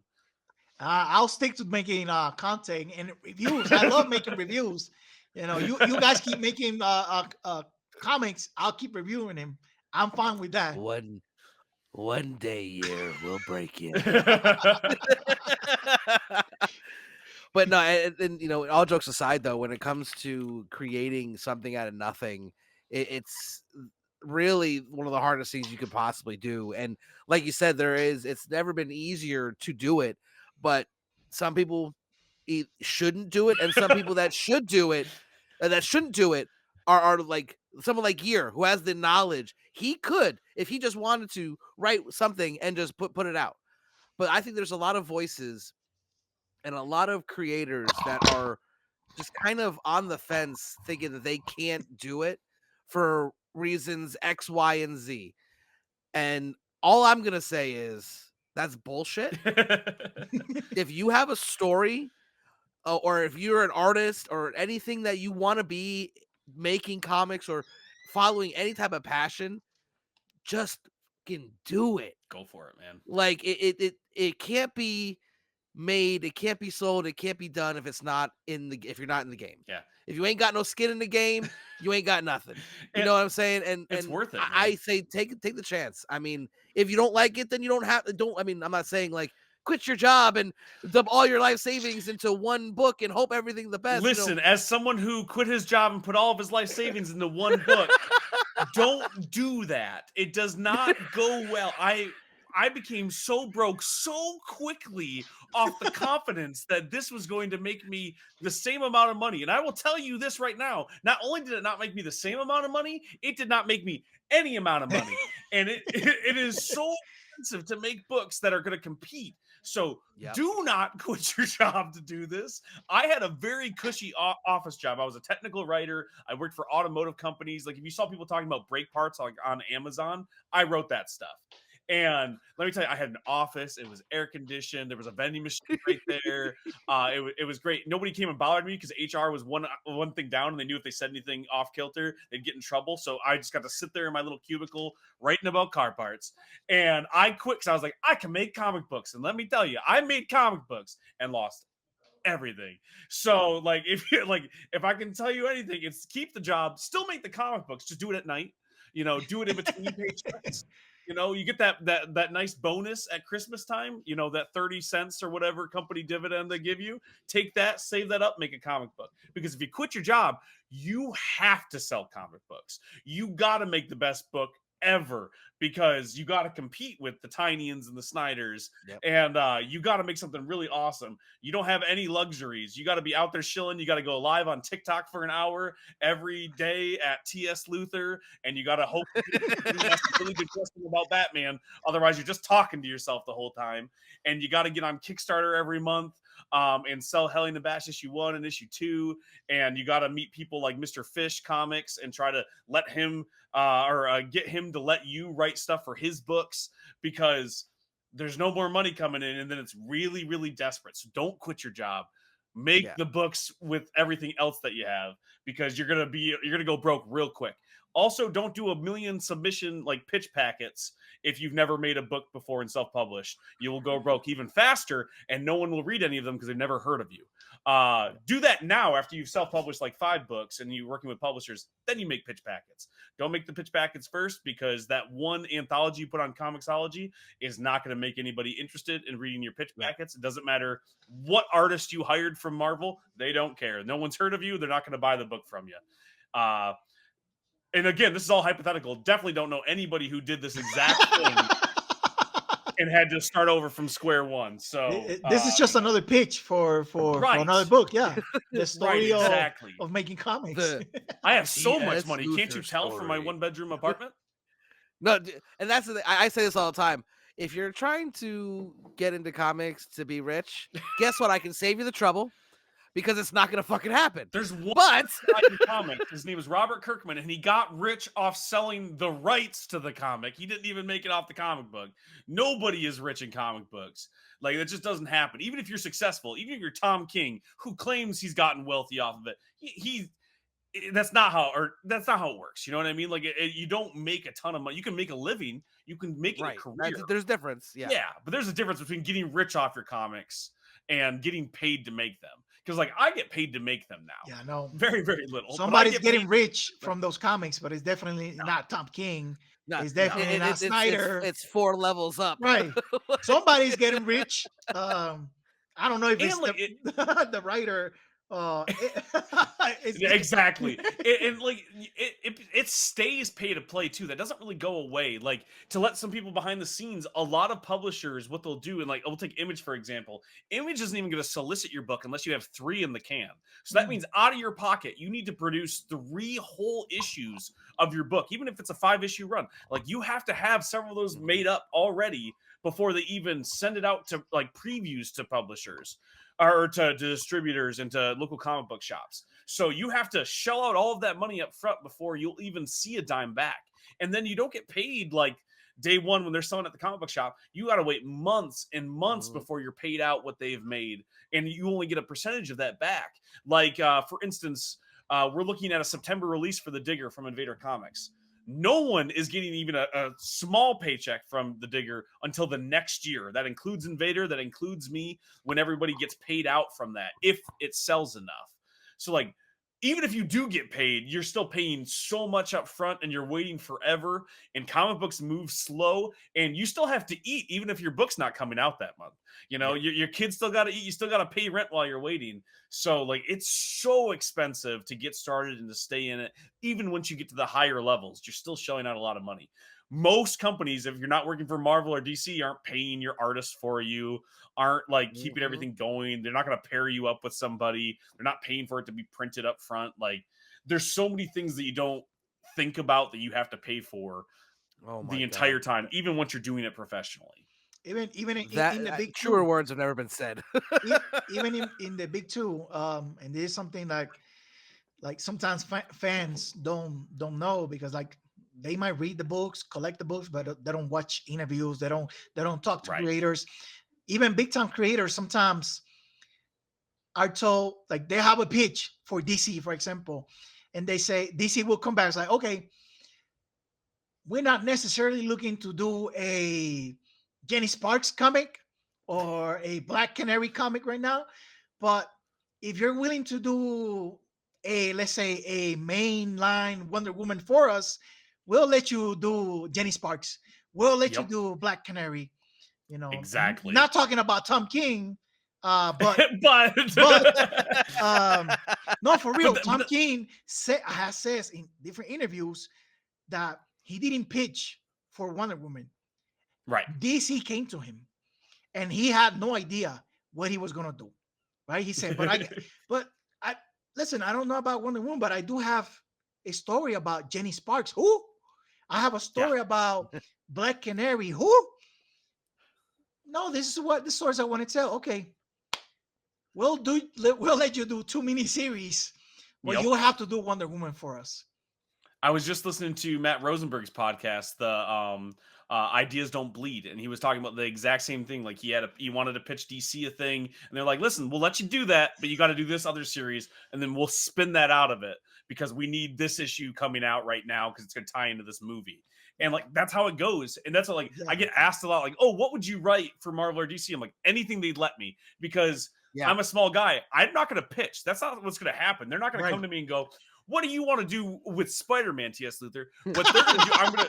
I'll stick to making content and reviews. I love making reviews. You guys keep making comics. I'll keep reviewing them. I'm fine with that. One day, year we'll break in. But no, and all jokes aside, though, when it comes to creating something out of nothing, it's really one of the hardest things you could possibly do. And like you said, it's never been easier to do it, but some people shouldn't do it, and some people that should do it, that shouldn't do it, are like someone like Year, who has the knowledge. He could, if he just wanted to, write something and just put it out. But I think there's a lot of voices and a lot of creators that are just kind of on the fence, thinking that they can't do it for reasons X, Y, and Z. And all I'm gonna say is that's bullshit. If you have a story, or if you're an artist or anything that you want to be, making comics or following any type of passion, just fucking do it. Go for it, man. Like it can't be made, it can't be sold, it can't be done if you're not in the game. Yeah. If you ain't got no skin in the game, you ain't got nothing. You know what I'm saying? And it's worth it. I say take the chance. I mean, if you don't like it, then you don't have to. I mean, I'm not saying like quit your job and dump all your life savings into one book and hope everything's the best. Listen, as someone who quit his job and put all of his life savings into one book, don't do that. It does not go well. I became so broke so quickly off the confidence that this was going to make me the same amount of money. And I will tell you this right now, not only did it not make me the same amount of money, it did not make me any amount of money. And it is so expensive to make books that are going to compete. So do not quit your job to do this. I had a very cushy office job. I was a technical writer. I worked for automotive companies. Like if you saw people talking about brake parts like on Amazon, I wrote that stuff. And let me tell you, I had an office. It was air conditioned. There was a vending machine right there. It was great. Nobody came and bothered me because HR was one thing down, and they knew if they said anything off kilter, they'd get in trouble. So I just got to sit there in my little cubicle writing about car parts. And I quit because I was like, I can make comic books. And let me tell you, I made comic books and lost everything. So like if I can tell you anything, it's keep the job, still make the comic books, just do it at night. Do it in between paychecks. You get that nice bonus at Christmas time, that 30 cents or whatever company dividend they give you. Take that, save that up, make a comic book. Because if you quit your job, you have to sell comic books. You got to make the best book ever, because you got to compete with the Tynians and the Snyders. Yep. And you got to make something really awesome. You don't have any luxuries. You got to be out there shilling. You got to go live on TikTok for an hour every day at TS Luther, and you got to hope that's a really good question about Batman. Otherwise, you're just talking to yourself the whole time. And you got to get on Kickstarter every month and sell Hellion and Bash issue 1 and issue 2. And you got to meet people like Mr. Fish Comics and try to let him get him to let you write stuff for his books, because there's no more money coming in, and then it's really, really desperate. So don't quit your job. Make the books with everything else that you have, because you're gonna go broke real quick. Also, don't do a million submission like pitch packets if you've never made a book before and self-published. You will go broke even faster, and no one will read any of them because they've never heard of you. Do that now after you've self-published like 5 books and you're working with publishers. Then you make pitch packets. Don't make the pitch packets first, because that one anthology you put on Comixology is not going to make anybody interested in reading your pitch packets. It doesn't matter what artist you hired from Marvel. They don't care. No one's heard of you. They're not going to buy the book from you. And again, this is all hypothetical. Definitely don't know anybody who did this exact thing and had to start over from square one. So this is just another pitch for another book. Yeah, the story of making comics. I have so much money. Can't you tell from my 1-bedroom apartment? No, and that's the thing. I say this all the time. If you're trying to get into comics to be rich, guess what? I can save you the trouble. because it's not gonna fucking happen. There's one But guy in comics. His name is Robert Kirkman, and he got rich off selling the rights to the comic. He didn't even make it off the comic book. Nobody is rich in comic books. Like, it just doesn't happen. Even if you're successful, even if you're Tom King, who claims he's gotten wealthy off of it, that's not how it works. You know what I mean? Like, you don't make a ton of money. You can make a living. You can make it a career. There's difference. Yeah. Yeah, but there's a difference between getting rich off your comics and getting paid to make them. Because, like, I get paid to make them now. Yeah, no. Very, very little. Somebody's getting rich from those comics, but it's definitely not Tom King. It's definitely not Snyder. It's 4 levels up. Right. Somebody's getting rich. I don't know if it's like the writer. Exactly. It stays pay to play too. That doesn't really go away. Like, to let some people behind the scenes, a lot of publishers, what they'll do, and like, we'll take Image for example. Image isn't even going to solicit your book unless you have 3 in the can. So that means out of your pocket, you need to produce 3 whole issues of your book, even if it's a 5-issue run. Like, you have to have several of those made up already before they even send it out to like previews to publishers or to distributors and to local comic book shops. So you have to shell out all of that money up front before you'll even see a dime back. And then you don't get paid like day one when they're selling at the comic book shop. You got to wait months and months before you're paid out what they've made. And you only get a percentage of that back. Like, for instance, we're looking at a September release for The Digger from Invader Comics. No one is getting even a small paycheck from the Digger until the next year. That includes Invader, that includes me, when everybody gets paid out from that, if it sells enough. So, like, even if you do get paid, you're still paying so much up front and you're waiting forever, and comic books move slow, and you still have to eat even if your book's not coming out that month. You know, your kids still got to eat. You still got to pay rent while you're waiting. So, like, it's so expensive to get started and to stay in it. Even once you get to the higher levels, you're still shelling out a lot of money. Most companies, if you're not working for Marvel or DC, aren't paying your artists for you, aren't like keeping everything going. They're not going to pair you up with somebody. They're not paying for it to be printed up front. Like, there's so many things that you don't think about that you have to pay for the entire time, even once you're doing it professionally. Even in the big truer two, words have never been said. even in the big two, and there's something like sometimes fans don't know, because like they might read the books, collect the books, but they don't watch interviews. They don't talk to creators. Even big time creators sometimes are told, like, they have a pitch for DC, for example, and they say DC will come back. It's like, okay, we're not necessarily looking to do a Jenny Sparks comic or a Black Canary comic right now, but if you're willing to do let's say a mainline Wonder Woman for us, we'll let you do Jenny Sparks. We'll let you do Black Canary. You know, exactly. Not talking about Tom King, but no, for real. Tom King says in different interviews that he didn't pitch for Wonder Woman. Right. DC came to him, and he had no idea what he was gonna do. Right? He said, "But I listen. I don't know about Wonder Woman, but I do have a story about Jenny Sparks. Who? I have a story about Black Canary. Who? No, this is what the stories I want to tell. Okay, we'll let you do 2 miniseries, but you'll have to do Wonder Woman for us." I was just listening to Matt Rosenberg's podcast, the Ideas Don't Bleed, and he was talking about the exact same thing. Like, he wanted to pitch DC a thing, and they're like, "Listen, we'll let you do that, but you got to do this other series, and then we'll spin that out of it because we need this issue coming out right now because it's going to tie into this movie." And like, that's how it goes. And that's what, like, I get asked a lot, like, "Oh, what would you write for Marvel or DC?" I'm like, anything they'd let me, because I'm a small guy. I'm not going to pitch. That's not what's going to happen. They're not going to come to me and go, "What do you want to do with Spider-Man, T.S. Luther?" What they're going to do,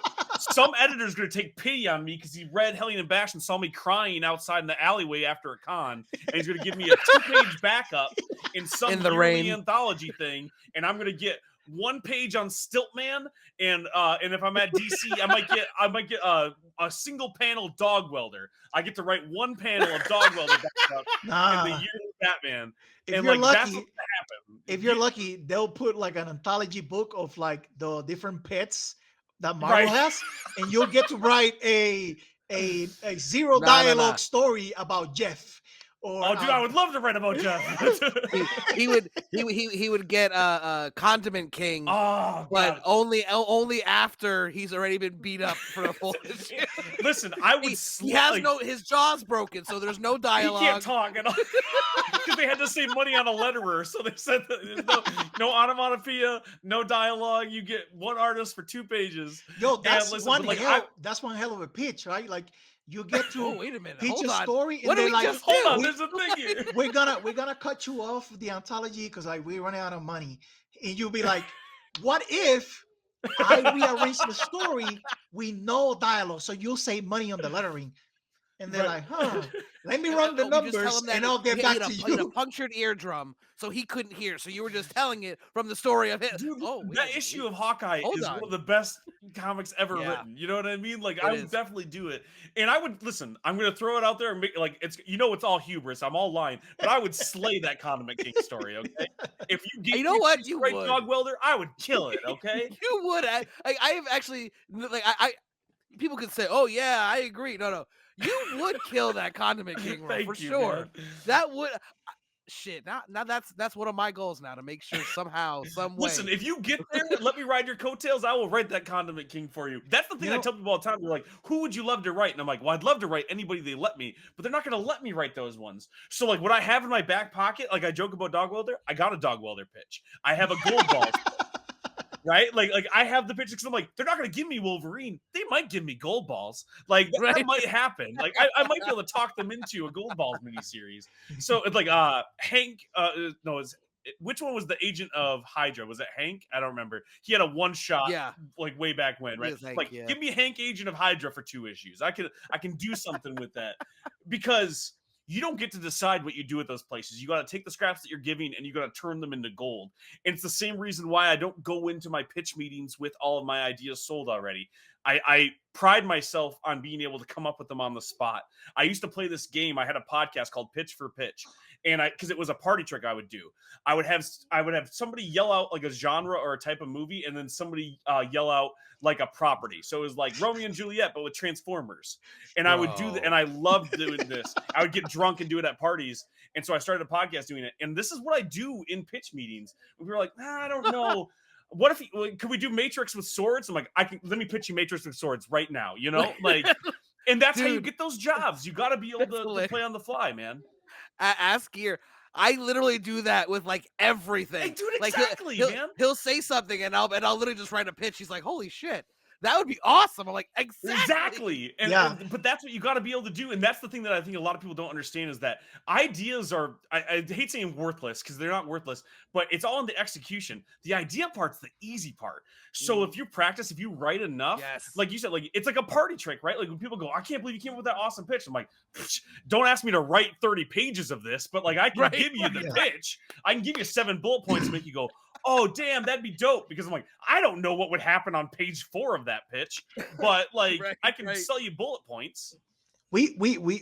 some editor's going to take pity on me because he read Hellion and Bash and saw me crying outside in the alleyway after a con, and he's going to give me a 2-page backup in some yearly anthology thing, and I'm going to get 1 page on Stiltman, and if I'm at DC, I might get a single panel Dog Welder. I get to write 1 panel of Dog Welder backup in the yearly Batman. If you're lucky, that's what's gonna happen. If you're lucky, they'll put like an anthology book of like the different pets that Marvel has, and you'll get to write a zero dialogue story about Jeff, or Oh, dude, I would love to write about Jeff. He would get Condiment King, Oh but god. only after he's already been beat up for a full issue. Listen, I would He has like, no his jaw's broken, so there's no he dialogue. can't talk at all because they had to save money on a letterer, so they said that there's no onomatopoeia, no dialogue. You get one artist for 2 pages. yo, that's listen, one but, like, hell. That's one hell of a pitch, right? Like you get to Oh, wait a minute. pitch Hold a on. story, and What did they're we like, just Hold do? on, there's a thing here. we're gonna cut you off the anthology because like we're running out of money, and you'll be like, what if I rearrange the story? We know dialogue, so you'll save money on the lettering. And they're Right. like, let me run the We just tell numbers him that and I'll get back to he had a you. punctured eardrum, so he couldn't hear. So you were just telling it from the story of it. Dude, Oh, wait a that minute, issue wait. of Hawkeye Hold is on. one of the best comics ever Yeah. written. You know what I mean? Like, It I would is. definitely do it. And I would listen. I'm gonna throw it out there and make like it's it's all hubris. I'm all lying, but I would slay that Condiment King story. Okay, if you gave You know me what? a You great would. dog welder, I would kill it. Okay. You would. I have actually like people could say, "Oh yeah, I agree." No, you would kill that Condiment King role Thank for you, sure. man. That would. Shit. Now that's one of my goals now, to make sure somehow, some way. Listen, if you get there, let me ride your coattails. I will write that Condiment King for you. That's the thing I tell people all the time. They're like, "Who would you love to write?" And I'm like, "Well, I'd love to write anybody they let me, but they're not going to let me write those ones." So, like, what I have in my back pocket, like I joke about dog welder, I got a dog welder pitch. I have a gold ball. Right? Like I have the pitch because I'm like, they're not going to give me Wolverine. They might give me gold balls. Like that Right. might happen. Like I might be able to talk them into a gold balls miniseries. So it's like Hank. No, which one was the agent of Hydra? Was it Hank? I don't remember. He had a one shot. Yeah. Like way back when, right? Yes, Hank, Like, yeah. give me Hank, agent of Hydra, for 2 issues. I can do something with that because you don't get to decide what you do with those places. You got to take the scraps that you're giving and you got to turn them into gold. And it's the same reason why I don't go into my pitch meetings with all of my ideas sold already. I pride myself on being able to come up with them on the spot. I used to play this game. I had a podcast called Pitch for Pitch, and because it was a party trick I would do. I would have somebody yell out like a genre or a type of movie, and then somebody yell out like a property. So it was like Romeo and Juliet, but with Transformers. And I would do that, and I loved doing this. I would get drunk and do it at parties. And so I started a podcast doing it. And this is what I do in pitch meetings. We were like, I don't know. What if could we do Matrix with swords? I'm like, let me pitch you Matrix with swords right now, like, and that's how you Dude, get those jobs. You got to be able to hilarious. play on the fly, man. Ask Gear. I literally do that with like everything. Hey, dude, Like exactly, he'll, man. He'll say something and I'll literally just write a pitch. He's like, "Holy shit, that would be awesome." I'm like, Exactly. And but that's what you got to be able to do. And that's the thing that I think a lot of people don't understand is that ideas are, I hate saying worthless because they're not worthless, but it's all in the execution. The idea part's the easy part. So if you practice, if you write enough, Yes. like you said, like it's like a party trick, right? Like when people go, I can't believe you came up with that awesome pitch. I'm like, don't ask me to write 30 pages of this, but like I can give you the pitch. I can give you 7 bullet points to make you go, oh, damn, that'd be dope. Because I'm like, I don't know what would happen on page 4 of that pitch, but like I can sell you bullet points. We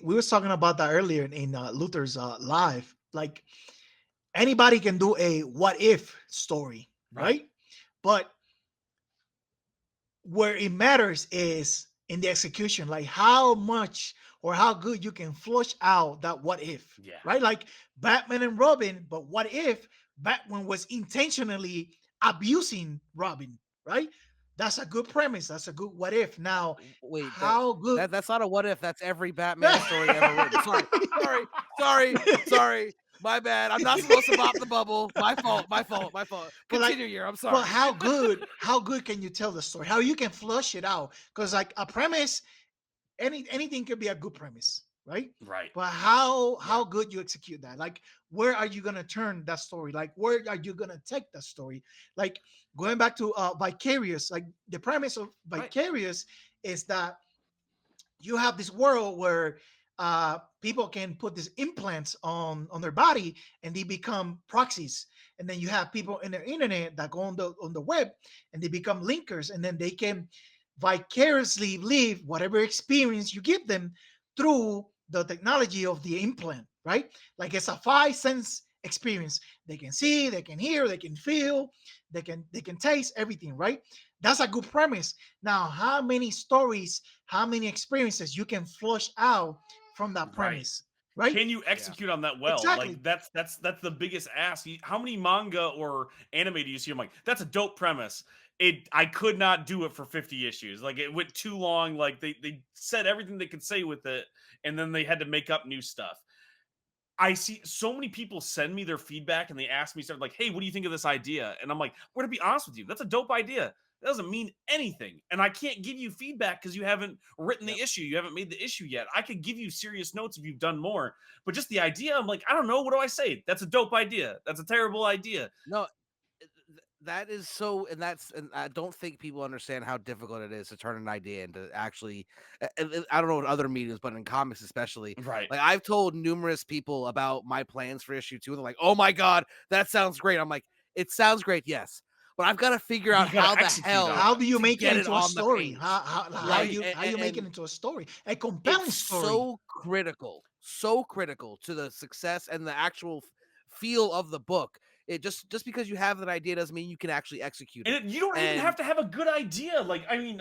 were talking about that earlier in Luther's live. Like anybody can do a what if story, right? But where it matters is in the execution, like how much or how good you can flush out that what if, right? Like Batman and Robin, but what if Batman was intentionally abusing Robin, right? That's a good premise. That's a good what if. Now, wait, how good? That's not a what if. That's every Batman story ever written. Sorry. My bad. I'm not supposed to pop the bubble. My fault. Continue here. I'm sorry. But how good can you tell the story? How you can flush it out? Because like a premise, anything could be a good premise, right? Right. But how good you execute that? Like, where are you gonna turn that story? Like, where are you gonna take that story? Like going back to Vicarious, like the premise of Vicarious is that you have this world where people can put these implants on their body and they become proxies, and then you have people in the internet that go on the web and they become linkers, and then they can vicariously live whatever experience you give them through the technology of the implant, right? Like it's a 5 sense experience. They can see, they can hear, they can feel, they can taste everything, right? That's a good premise. Now, how many stories, how many experiences you can flush out from that premise? right? Can you execute on that well? Exactly. Like that's the biggest ask. How many manga or anime do you see? I'm like, that's a dope premise. I could not do it for 50 issues. Like it went too long. Like they said everything they could say with it, and then they had to make up new stuff. I see so many people send me their feedback and they ask me stuff like, "Hey, what do you think of this idea?" And I'm like, "I'm gonna be honest with you. That's a dope idea. That doesn't mean anything. And I can't give you feedback because you haven't written the Yep. issue. You haven't made the issue yet. I could give you serious notes if you've done more. But just the idea, I'm like, I don't know. What do I say? That's a dope idea. That's a terrible idea. No, that is so, and I don't think people understand how difficult it is to turn an idea into actually. I don't know what other mediums, but in comics especially, Right. like I've told numerous people about my plans for issue 2, and they're like, "Oh my god, that sounds great." I'm like, "It sounds great, yes, but I've got to figure You out gotta how the execute on hell How it. do you to make it get it into a on the story? page." How Right, you how you make it into a story? A compelling it's story. so critical to the success and the actual feel of the book. It just because you have that idea doesn't mean you can actually execute it. You don't even have And to have a good idea. Like, I mean,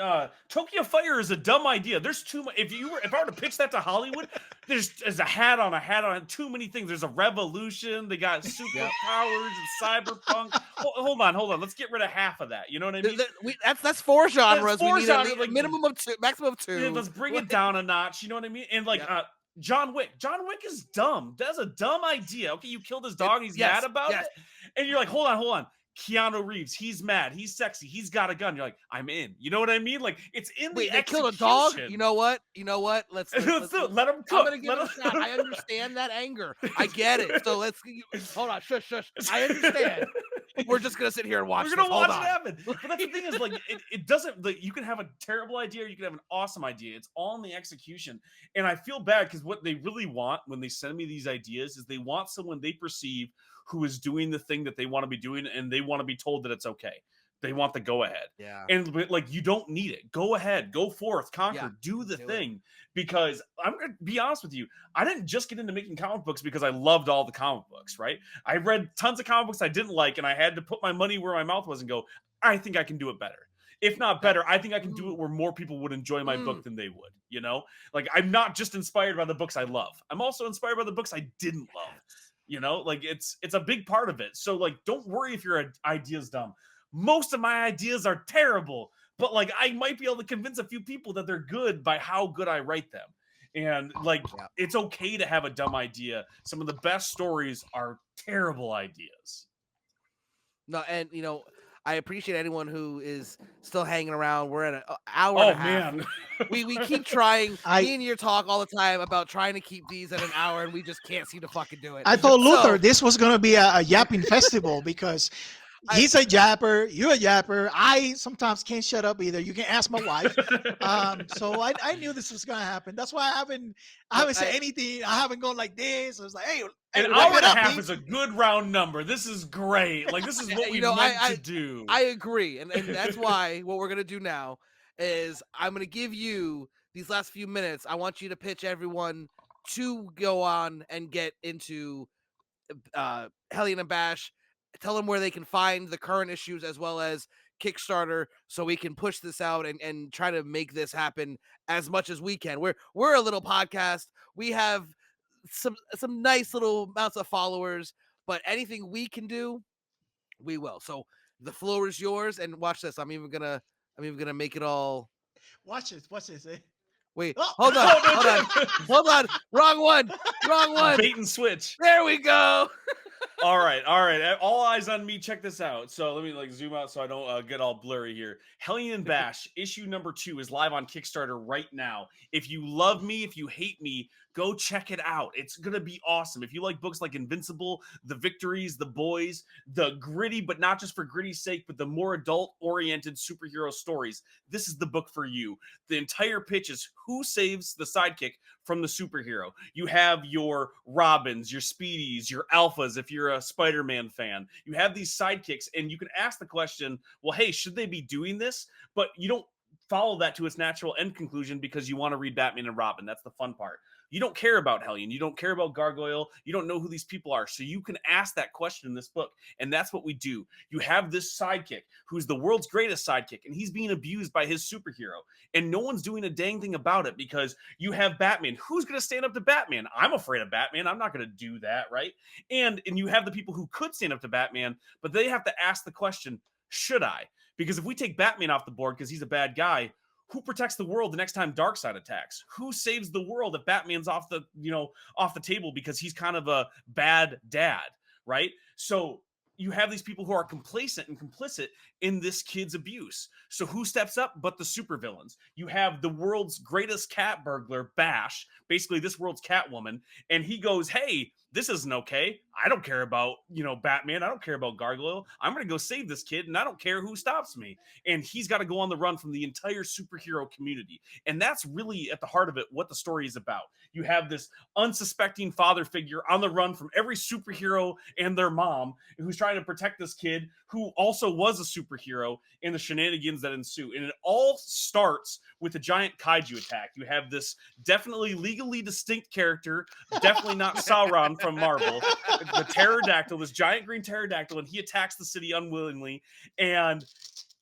Tokyo Fire is a dumm idea. There's too much. If I were to pitch that to Hollywood, there's a hat on a hat on too many things. There's a revolution. They got yeah, superpowers and cyberpunk. Hold on. Let's get rid of half of that. You know what I mean? that's four That's genres. We four need at genres. least a minimum of two, maximum of two. Let's bring it down a notch. You know what I mean? And like, Yep. John Wick. John Wick is dumb. That's a dumb idea. Okay, you killed his dog. And he's mad about Yes. it, and you're like, hold on. Keanu Reeves, he's mad, he's sexy, he's got a gun. You're like, I'm in. You know what I mean? Like, it's in the Wait, they killed a execution. dog? You know what? Let's do it. Let him cook. I'm gonna give it a shot. I understand that anger. I get it. So hold on. Shush. I understand. We're just gonna sit here and watch We're this. gonna Hold watch on. it happen. But that's the thing is, like, it doesn't. Like, you can have a terrible idea, or you can have an awesome idea. It's all in the execution. And I feel bad because what they really want when they send me these ideas is they want someone they perceive who is doing the thing that they want to be doing, and they want to be told that it's okay. They want the go ahead. Yeah. And like, you don't need it. Go ahead, go forth, conquer, Yeah, do the do thing. Because I'm gonna be honest with you, I didn't just get into making comic books because I loved all the comic books, right? I read tons of comic books I didn't like, and I had to put my money where my mouth was and go, I think I can do it better. If not better, I think I can do it where more people would enjoy my book than they would. You know, like, I'm not just inspired by the books I love. I'm also inspired by the books I didn't love. You know, like, it's a big part of it. So like, don't worry if your idea's dumb. Most of my ideas are terrible, but like, I might be able to convince a few people that they're good by how good I write them. And like, Yeah. it's okay to have a dumb idea. Some of the best stories are terrible ideas. No, and I appreciate anyone who is still hanging around. We're at an hour Oh and a half. man. We keep trying. I Me and you talk all the time about trying to keep these at an hour, and we just can't seem to fucking do it. I told So, Luther this was gonna be a yapping festival because he's a yapper, you're a yapper. I sometimes can't shut up either. You can ask my wife. So I knew this was gonna happen. That's why I haven't said anything. I haven't gone like this. I was like, hey, An wrap hour it and a up, half B. is a good round number. This is great. Like, this is what we meant to do. I agree, and that's why what we're gonna do now is I'm gonna give you these last few minutes. I want you to pitch everyone to go on and get into Hellion and Bash. Tell them where they can find the current issues as well as Kickstarter, so we can push this out and try to make this happen as much as we can. We're a little podcast. We have some nice little amounts of followers, but anything we can do, we will. So the floor is yours, and watch this. I'm even gonna make it all. Watch this. Eh? Wait, Oh. hold on, Oh, no, hold on, Tim. hold on. Wrong one. Bait and switch. There we go. All right. All eyes on me. Check this out. So let me like zoom out so I don't get all blurry here. Hellion and Bash issue number 2 is live on Kickstarter right now. If you love me, if you hate me, go check it out. It's gonna be awesome. If you like books like Invincible, The Victories, The Boys, the gritty, but not just for gritty's sake, but the more adult-oriented superhero stories, this is the book for you. The entire pitch is who saves the sidekick from the superhero. You have your Robins, your Speedies, your Alphas, if you're a Spider-Man fan. You have these sidekicks, and you can ask the question, well, hey, should they be doing this? But you don't follow that to its natural end conclusion because you want to read Batman and Robin. That's the fun part. You don't care about Hellion. You don't care about Gargoyle. You don't know who these people are. So you can ask that question in this book. And that's what we do. You have this sidekick who's the world's greatest sidekick, and he's being abused by his superhero. And no one's doing a dang thing about it because you have Batman. Who's going to stand up to Batman? I'm afraid of Batman. I'm not going to do that, right? And you have the people who could stand up to Batman, but they have to ask the question, should I? Because if we take Batman off the board because he's a bad guy, who protects the world the next time Darkseid attacks? Who saves the world if Batman's off the table because he's kind of a bad dad, right? So you have these people who are complacent and complicit in this kid's abuse. So who steps up but the supervillains? You have the world's greatest cat burglar, Bash, basically this world's Catwoman, and he goes, hey, this isn't okay. I don't care about, Batman. I don't care about Gargoyle. I'm going to go save this kid, and I don't care who stops me. And he's got to go on the run from the entire superhero community. And that's really at the heart of it, what the story is about. You have this unsuspecting father figure on the run from every superhero and their mom who's trying to protect this kid who also was a superhero and the shenanigans that ensue. And it all starts with a giant kaiju attack. You have this definitely legally distinct character, definitely not Sauron from Marvel, the pterodactyl, this giant green pterodactyl, and he attacks the city unwillingly. And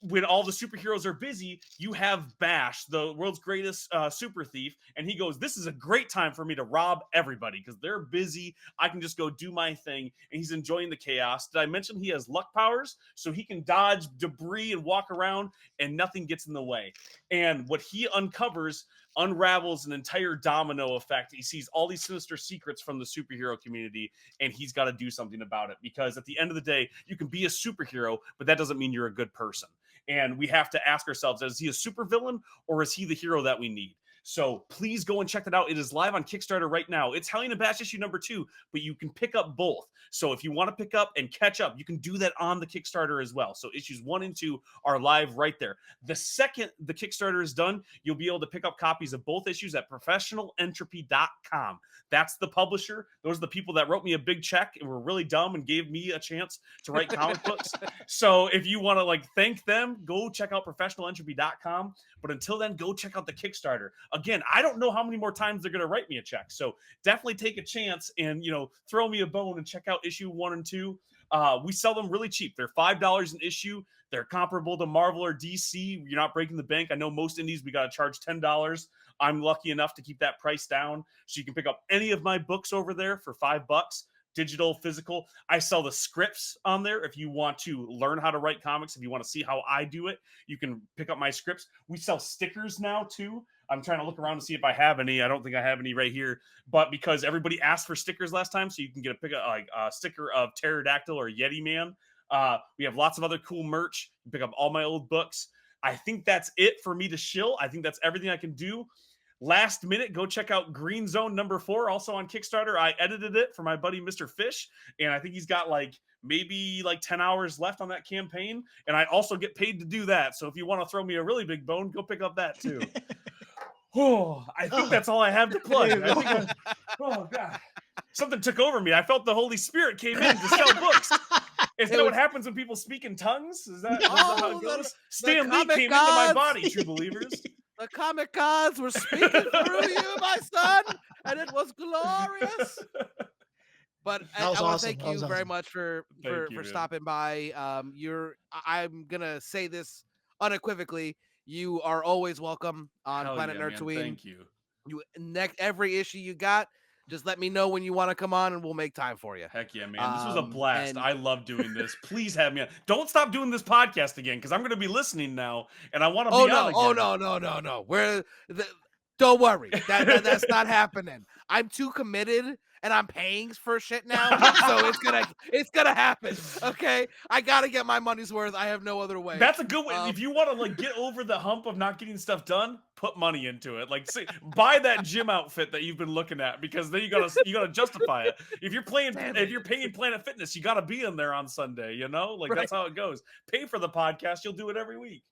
when all the superheroes are busy, you have Bash, the world's greatest super thief, and he goes, this is a great time for me to rob everybody because they're busy. I can just go do my thing, and he's enjoying the chaos. Did I mention he has luck powers? So he can dodge debris and walk around, and nothing gets in the way. And what he uncovers unravels an entire domino effect. He sees all these sinister secrets from the superhero community, and he's got to do something about it because at the end of the day, you can be a superhero, but that doesn't mean you're a good person. And we have to ask ourselves, is he a supervillain or is he the hero that we need? So please go and check that out. It is live on Kickstarter right now. It's Hellion and Bash issue number 2, but you can pick up both. So if you want to pick up and catch up, you can do that on the Kickstarter as well. So issues 1 and 2 are live right there. The second the Kickstarter is done, you'll be able to pick up copies of both issues at professionalentropy.com. That's the publisher. Those are the people that wrote me a big check and were really dumb and gave me a chance to write comic books. So if you want to thank them, go check out professionalentropy.com. But until then, go check out the Kickstarter. Again, I don't know how many more times they're going to write me a check. So definitely take a chance and, throw me a bone and check out issue 1 and 2. We sell them really cheap. They're $5 an issue. They're comparable to Marvel or DC. You're not breaking the bank. I know most indies, we got to charge $10. I'm lucky enough to keep that price down. So you can pick up any of my books over there for $5. Digital, physical. I sell the scripts on there. If you want to learn how to write comics, if you want to see how I do it, you can pick up my scripts. We sell stickers now too. I'm trying to look around to see if I have any. I don't think I have any right here, but because everybody asked for stickers last time, so you can get a sticker of Pterodactyl or Yeti Man. We have lots of other cool merch. You pick up all my old books. I think that's it for me to shill. I think that's everything I can do. Last minute, go check out Green Zone number 4, also on Kickstarter. I edited it for my buddy Mr. Fish, and I think he's got maybe 10 hours left on that campaign, and I also get paid to do that. So if you want to throw me a really big bone, go pick up that too. I think that's all I have to plug. Oh God, something took over me. I felt the Holy Spirit came in to sell books. Is that what happens when people speak in tongues? Is that how it goes? Stan Lee came into my body, true believers. The comic gods were speaking through you, my son, and it was glorious. But I want to thank you very much for stopping by. I'm gonna say this unequivocally. You are always welcome on Planet Nerdtooine. Thank you. Every issue you got, just let me know when you want to come on and we'll make time for you. Heck yeah, man. This was a blast. I love doing this. Please have me on. Don't stop doing this podcast again because I'm going to be listening now and I want to be on again. Oh, no. Don't worry. That's not happening. I'm too committed and I'm paying for shit now. So it's gonna happen. Okay. I gotta get my money's worth. I have no other way. That's a good way. If you want to get over the hump of not getting stuff done, put money into it. Buy that gym outfit that you've been looking at because then you gotta justify it. If you're paying Planet Fitness, you gotta be in there on Sunday, Right. That's how it goes. Pay for the podcast, you'll do it every week.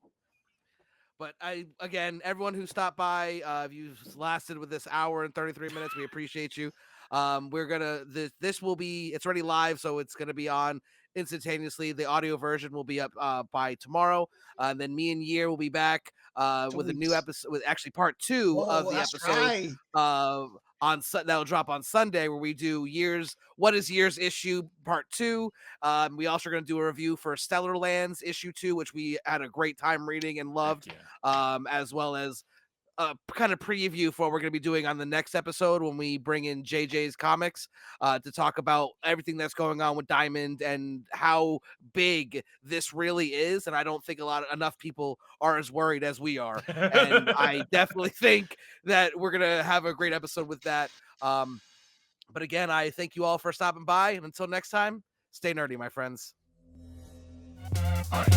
But again, everyone who stopped by, if you've lasted with this hour and 33 minutes, we appreciate you. This will be, it's already live, so it's gonna be on instantaneously. The audio version will be up by tomorrow. And then me and Year will be back with a new episode, with actually part 2 of the episode. Right. that'll drop on Sunday, where we do what is years issue part 2. We also are going to do a review for Stellar Lands issue 2, which we had a great time reading and loved, as well as a kind of preview for what we're going to be doing on the next episode when we bring in JJ's Comics to talk about everything that's going on with Diamond and how big this really is. And I don't think enough people are as worried as we are. And I definitely think that we're going to have a great episode with that. But again, I thank you all for stopping by. And until next time, stay nerdy, my friends. All right.